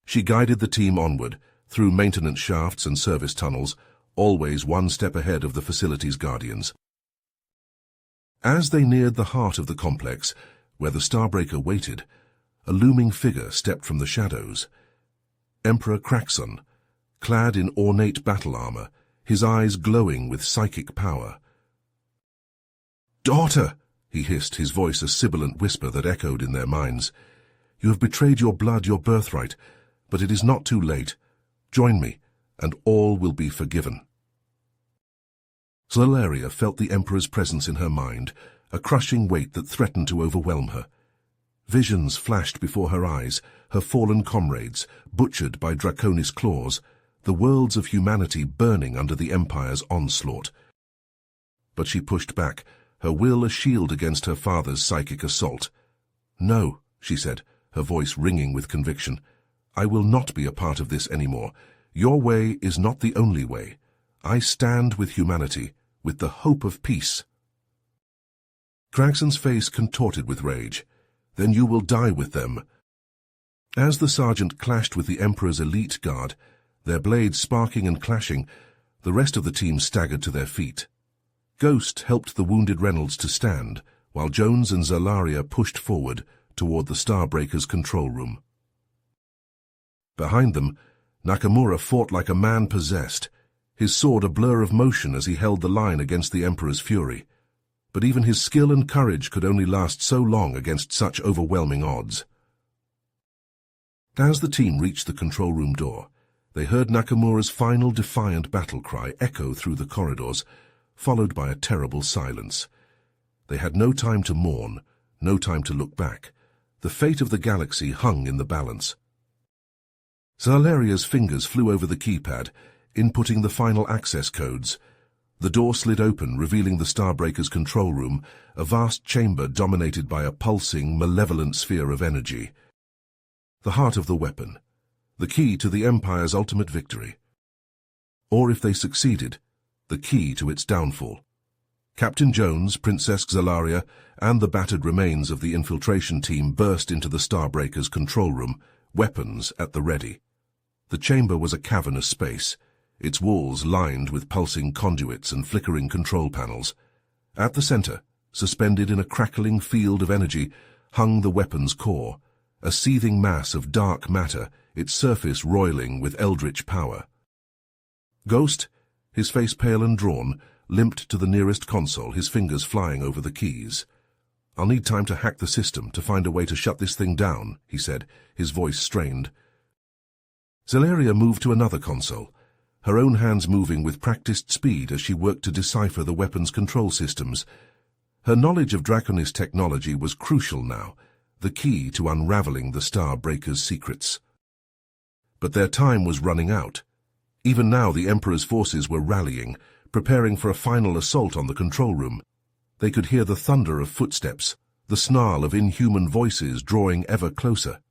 She guided the team onward, through maintenance shafts and service tunnels, always one step ahead of the facility's guardians. As they neared the heart of the complex, where the Starbreaker waited, a looming figure stepped from the shadows. Emperor Kraxon, clad in ornate battle armor, his eyes glowing with psychic power. "Daughter!" he hissed, his voice a sibilant whisper that echoed in their minds. "You have betrayed your blood, your birthright, but it is not too late. Join me, and all will be forgiven." Zalaria felt the Emperor's presence in her mind, a crushing weight that threatened to overwhelm her. Visions flashed before her eyes, her fallen comrades, butchered by Draconis claws, the worlds of humanity burning under the Empire's onslaught. But she pushed back, her will a shield against her father's psychic assault. "No," she said, her voice ringing with conviction. "I will not be a part of this anymore. Your way is not the only way. I stand with humanity, with the hope of peace." Kraxon's face contorted with rage. "Then you will die with them." As the sergeant clashed with the Emperor's elite guard, their blades sparking and clashing, the rest of the team staggered to their feet. Ghost helped the wounded Reynolds to stand, while Jones and Zalaria pushed forward toward the Starbreaker's control room. Behind them, Nakamura fought like a man possessed, his sword a blur of motion as he held the line against the Emperor's fury. But even his skill and courage could only last so long against such overwhelming odds. As the team reached the control room door, they heard Nakamura's final defiant battle cry echo through the corridors, followed by a terrible silence. They had no time to mourn, no time to look back. The fate of the galaxy hung in the balance. Zalaria's fingers flew over the keypad, inputting the final access codes. The door slid open, revealing the Starbreaker's control room, a vast chamber dominated by a pulsing, malevolent sphere of energy. The heart of the weapon, the key to the Empire's ultimate victory. Or if they succeeded, the key to its downfall. Captain Jones, Princess Zalaria, and the battered remains of the infiltration team burst into the Starbreaker's control room, weapons at the ready. The chamber was a cavernous space, its walls lined with pulsing conduits and flickering control panels. At the center, suspended in a crackling field of energy, hung the weapon's core, a seething mass of dark matter, its surface roiling with eldritch power. Ghost, His face pale and drawn, limped to the nearest console, his fingers flying over the keys. "I'll need time to hack the system, to find a way to shut this thing down," he said, his voice strained. Zalaria moved to another console, her own hands moving with practiced speed as she worked to decipher the weapons control systems. Her knowledge of Draconis technology was crucial now, the key to unraveling the Starbreaker's secrets. But their time was running out. Even now the Emperor's forces were rallying, preparing for a final assault on the control room. They could hear the thunder of footsteps, the snarl of inhuman voices drawing ever closer.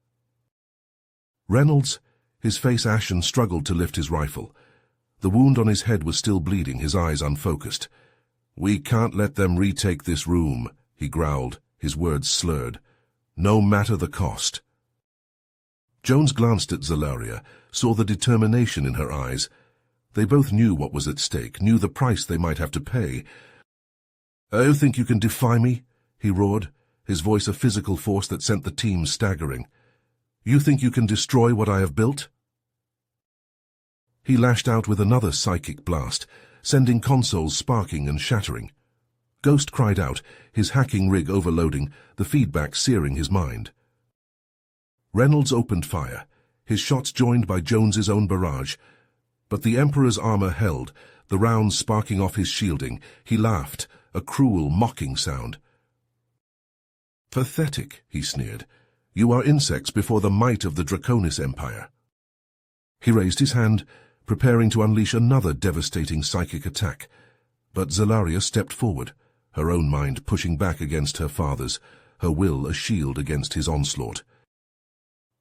Reynolds, his face ashen, struggled to lift his rifle. The wound on his head was still bleeding, his eyes unfocused. "We can't let them retake this room," he growled, his words slurred. "No matter the cost." Jones glanced at Zalaria, saw the determination in her eyes. They both knew what was at stake, knew the price they might have to pay. "You think you can defy me?" he roared, his voice a physical force that sent the team staggering. "You think you can destroy what I have built?" He lashed out with another psychic blast, sending consoles sparking and shattering. Ghost cried out, his hacking rig overloading, the feedback searing his mind. Reynolds opened fire, his shots joined by Jones's own barrage. But the Emperor's armor held, the rounds sparking off his shielding. He laughed, a cruel, mocking sound. "Pathetic," he sneered. "You are insects before the might of the Draconis Empire." He raised his hand, preparing to unleash another devastating psychic attack. But Zalaria stepped forward, her own mind pushing back against her father's, her will a shield against his onslaught.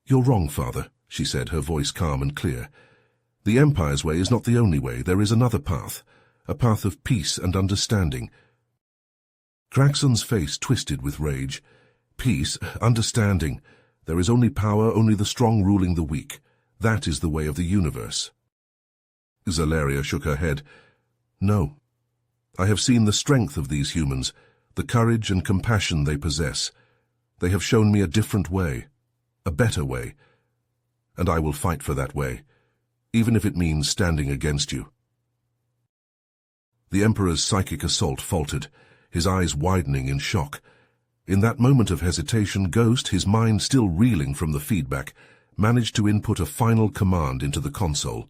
"You're wrong, father," she said, her voice calm and clear. "The Empire's way is not the only way. There is another path, a path of peace and understanding." Craxon's face twisted with rage. "Peace, understanding. There is only power, only the strong ruling the weak. That is the way of the universe." Zalaria shook her head. "No. I have seen the strength of these humans, the courage and compassion they possess. They have shown me a different way, a better way, and I will fight for that way, even if it means standing against you." The Emperor's psychic assault faltered, his eyes widening in shock. In that moment of hesitation, Ghost, his mind still reeling from the feedback, managed to input a final command into the console.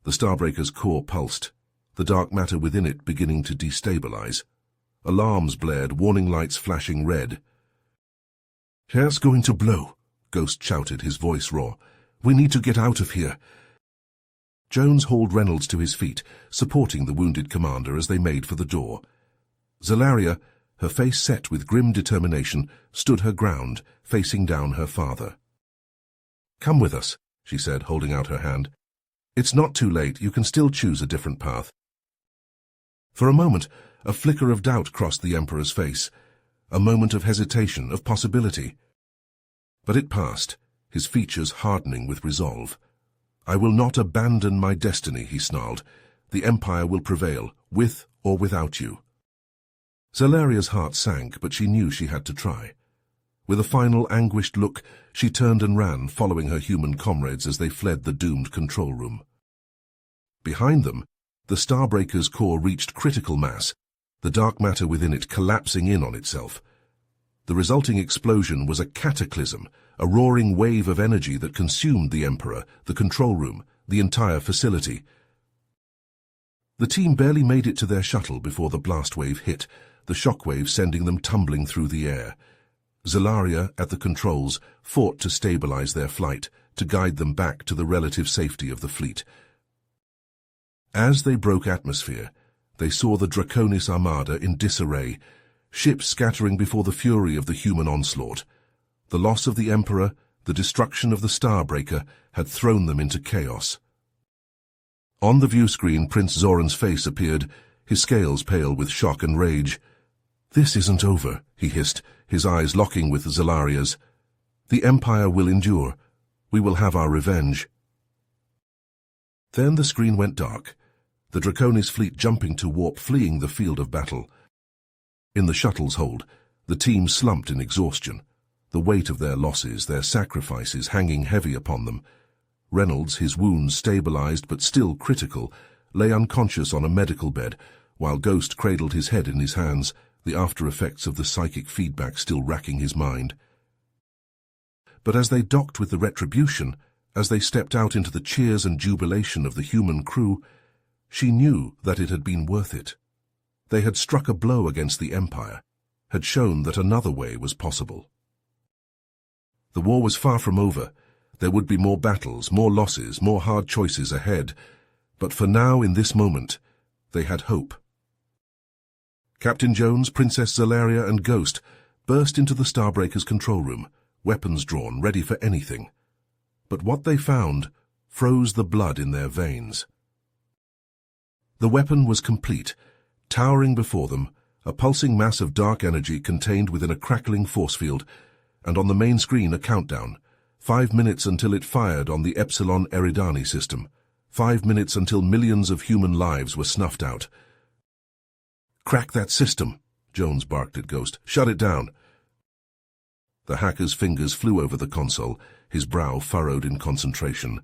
The Starbreaker's core pulsed, the dark matter within it beginning to destabilize. Alarms blared, warning lights flashing red. "Hair's going to blow," Ghost shouted, his voice raw. "We need to get out of here." Jones hauled Reynolds to his feet, supporting the wounded commander as they made for the door. Zalaria, her face set with grim determination, stood her ground, facing down her father. "Come with us," she said, holding out her hand. "It's not too late. You can still choose a different path." For a moment, a flicker of doubt crossed the Emperor's face, a moment of hesitation, of possibility. But it passed, his features hardening with resolve. "I will not abandon my destiny," he snarled. "The Empire will prevail, with or without you." Zalaria's heart sank, but she knew she had to try. With a final anguished look, she turned and ran, following her human comrades as they fled the doomed control room. Behind them, the Starbreaker's core reached critical mass, the dark matter within it collapsing in on itself. The resulting explosion was a cataclysm, a roaring wave of energy that consumed the Emperor, the control room, the entire facility. The team barely made it to their shuttle before the blast wave hit, the shockwave sending them tumbling through the air. Zalaria, at the controls, fought to stabilize their flight, to guide them back to the relative safety of the fleet. As they broke atmosphere, they saw the Draconis armada in disarray, ships scattering before the fury of the human onslaught. The loss of the Emperor, the destruction of the Starbreaker, had thrown them into chaos. On the view screen, Prince Zoran's face appeared, his scales pale with shock and rage. "This isn't over," he hissed, his eyes locking with Zalaria's. "The Empire will endure. We will have our revenge." Then the screen went dark, the Draconis fleet jumping to warp, fleeing the field of battle. In the shuttle's hold, the team slumped in exhaustion, the weight of their losses, their sacrifices hanging heavy upon them. Reynolds, his wounds stabilized but still critical, lay unconscious on a medical bed, while Ghost cradled his head in his hands, the after-effects of the psychic feedback still racking his mind. But as they docked with the Retribution, as they stepped out into the cheers and jubilation of the human crew, she knew that it had been worth it. They had struck a blow against the Empire, had shown that another way was possible. The war was far from over. There would be more battles, more losses, more hard choices ahead. But for now, in this moment, they had hope. Captain Jones, Princess Zalaria, and Ghost burst into the Starbreaker's control room, weapons drawn, ready for anything. But what they found froze the blood in their veins. The weapon was complete, towering before them, a pulsing mass of dark energy contained within a crackling force field, and on the main screen a countdown, 5 minutes until it fired on the Epsilon Eridani system, 5 minutes until millions of human lives were snuffed out. "Crack that system," Jones barked at Ghost. "Shut it down." The hacker's fingers flew over the console, his brow furrowed in concentration.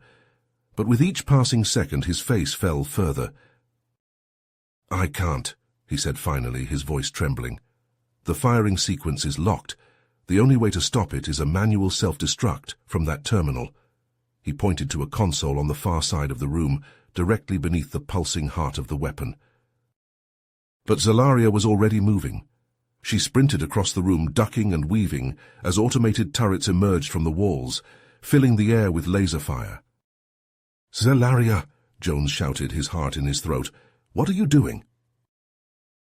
But with each passing second his face fell further. "I can't," he said finally, his voice trembling. "The firing sequence is locked. The only way to stop it is a manual self-destruct from that terminal." He pointed to a console on the far side of the room, directly beneath the pulsing heart of the weapon. But Zalaria was already moving. She sprinted across the room, ducking and weaving, as automated turrets emerged from the walls, filling the air with laser fire. "Zalaria," Jones shouted, his heart in his throat, "what are you doing?"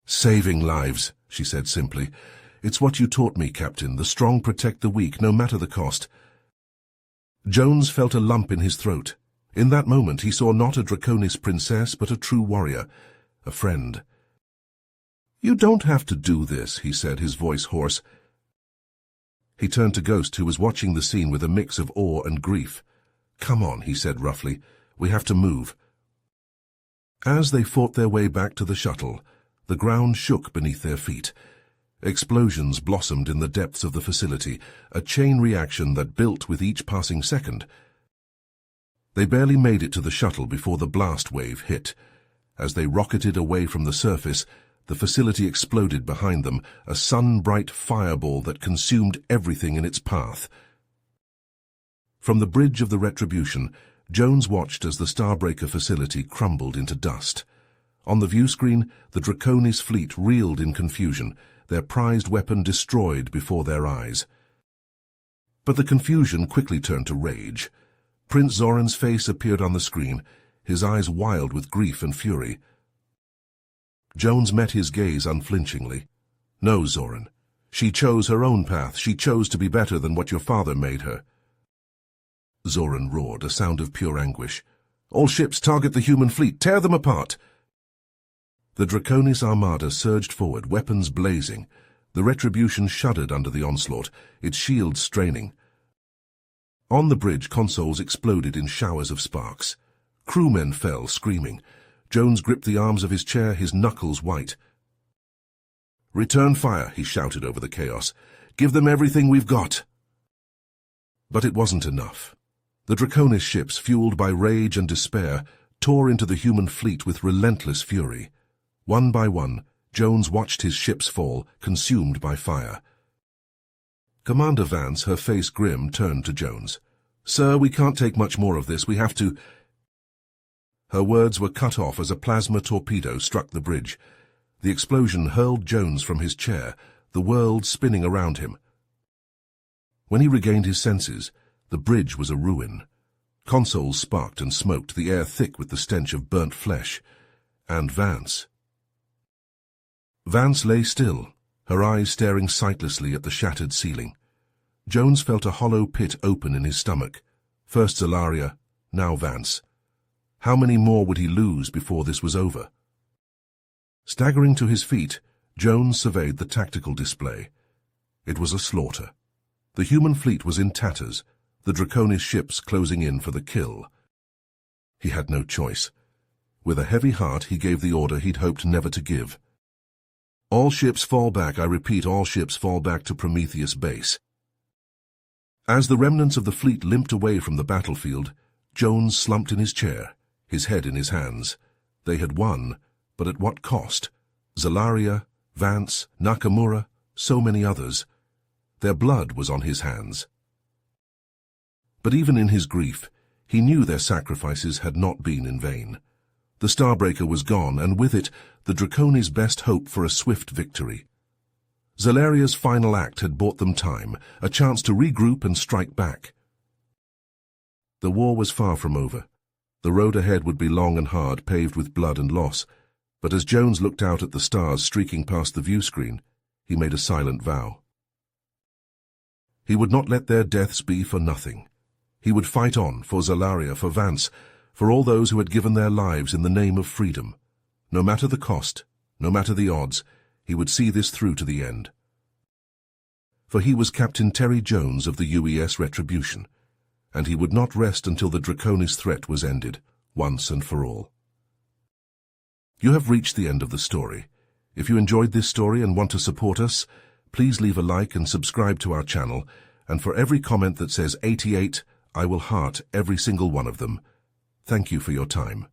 "Saving lives," she said simply. "It's what you taught me, Captain. The strong protect the weak, no matter the cost." Jones felt a lump in his throat. In that moment he saw not a Draconis princess, but a true warrior, a friend. "You don't have to do this," he said, his voice hoarse. He turned to Ghost, who was watching the scene with a mix of awe and grief. "Come on," he said roughly. "We have to move." As they fought their way back to the shuttle, the ground shook beneath their feet. Explosions blossomed in the depths of the facility, a chain reaction that built with each passing second. They barely made it to the shuttle before the blast wave hit. As they rocketed away from the surface, the facility exploded behind them, a sun-bright fireball that consumed everything in its path. From the bridge of the Retribution, Jones watched as the Starbreaker facility crumbled into dust. On the view screen, the Draconis fleet reeled in confusion, their prized weapon destroyed before their eyes. But the confusion quickly turned to rage. Prince Zoran's face appeared on the screen, his eyes wild with grief and fury. Jones met his gaze unflinchingly. "No, Zoran. She chose her own path. She chose to be better than what your father made her." Zoran roared, a sound of pure anguish. "All ships target the human fleet. Tear them apart!" The Draconis armada surged forward, weapons blazing. The Retribution shuddered under the onslaught, its shields straining. On the bridge, consoles exploded in showers of sparks. Crewmen fell, screaming. Jones gripped the arms of his chair, his knuckles white. "Return fire," he shouted over the chaos. "Give them everything we've got." But it wasn't enough. The Draconis ships, fueled by rage and despair, tore into the human fleet with relentless fury. One by one, Jones watched his ships fall, consumed by fire. Commander Vance, her face grim, turned to Jones. "Sir, we can't take much more of this. We have to—" Her words were cut off as a plasma torpedo struck the bridge. The explosion hurled Jones from his chair, the world spinning around him. When he regained his senses, the bridge was a ruin. Consoles sparked and smoked, the air thick with the stench of burnt flesh. And Vance. Vance lay still, her eyes staring sightlessly at the shattered ceiling. Jones felt a hollow pit open in his stomach. First Zalaria, now Vance. How many more would he lose before this was over? Staggering to his feet, Jones surveyed the tactical display. It was a slaughter. The human fleet was in tatters, the Draconis ships closing in for the kill. He had no choice. With a heavy heart, he gave the order he'd hoped never to give. "All ships fall back, I repeat, all ships fall back to Prometheus base." As the remnants of the fleet limped away from the battlefield, Jones slumped in his chair, his head in his hands. They had won, but at what cost? Zalaria, Vance, Nakamura, so many others. Their blood was on his hands. But even in his grief, he knew their sacrifices had not been in vain. The Starbreaker was gone, and with it, the Draconi's best hope for a swift victory. Zalaria's final act had bought them time, a chance to regroup and strike back. The war was far from over. The road ahead would be long and hard, paved with blood and loss, but as Jones looked out at the stars streaking past the view screen, he made a silent vow. He would not let their deaths be for nothing. He would fight on, for Zalaria, for Vance, for all those who had given their lives in the name of freedom. No matter the cost, no matter the odds, he would see this through to the end. For he was Captain Terry Jones of the UES Retribution, and he would not rest until the Draconi's threat was ended, once and for all. You have reached the end of the story. If you enjoyed this story and want to support us, please leave a like and subscribe to our channel, and for every comment that says 88, I will heart every single one of them. Thank you for your time.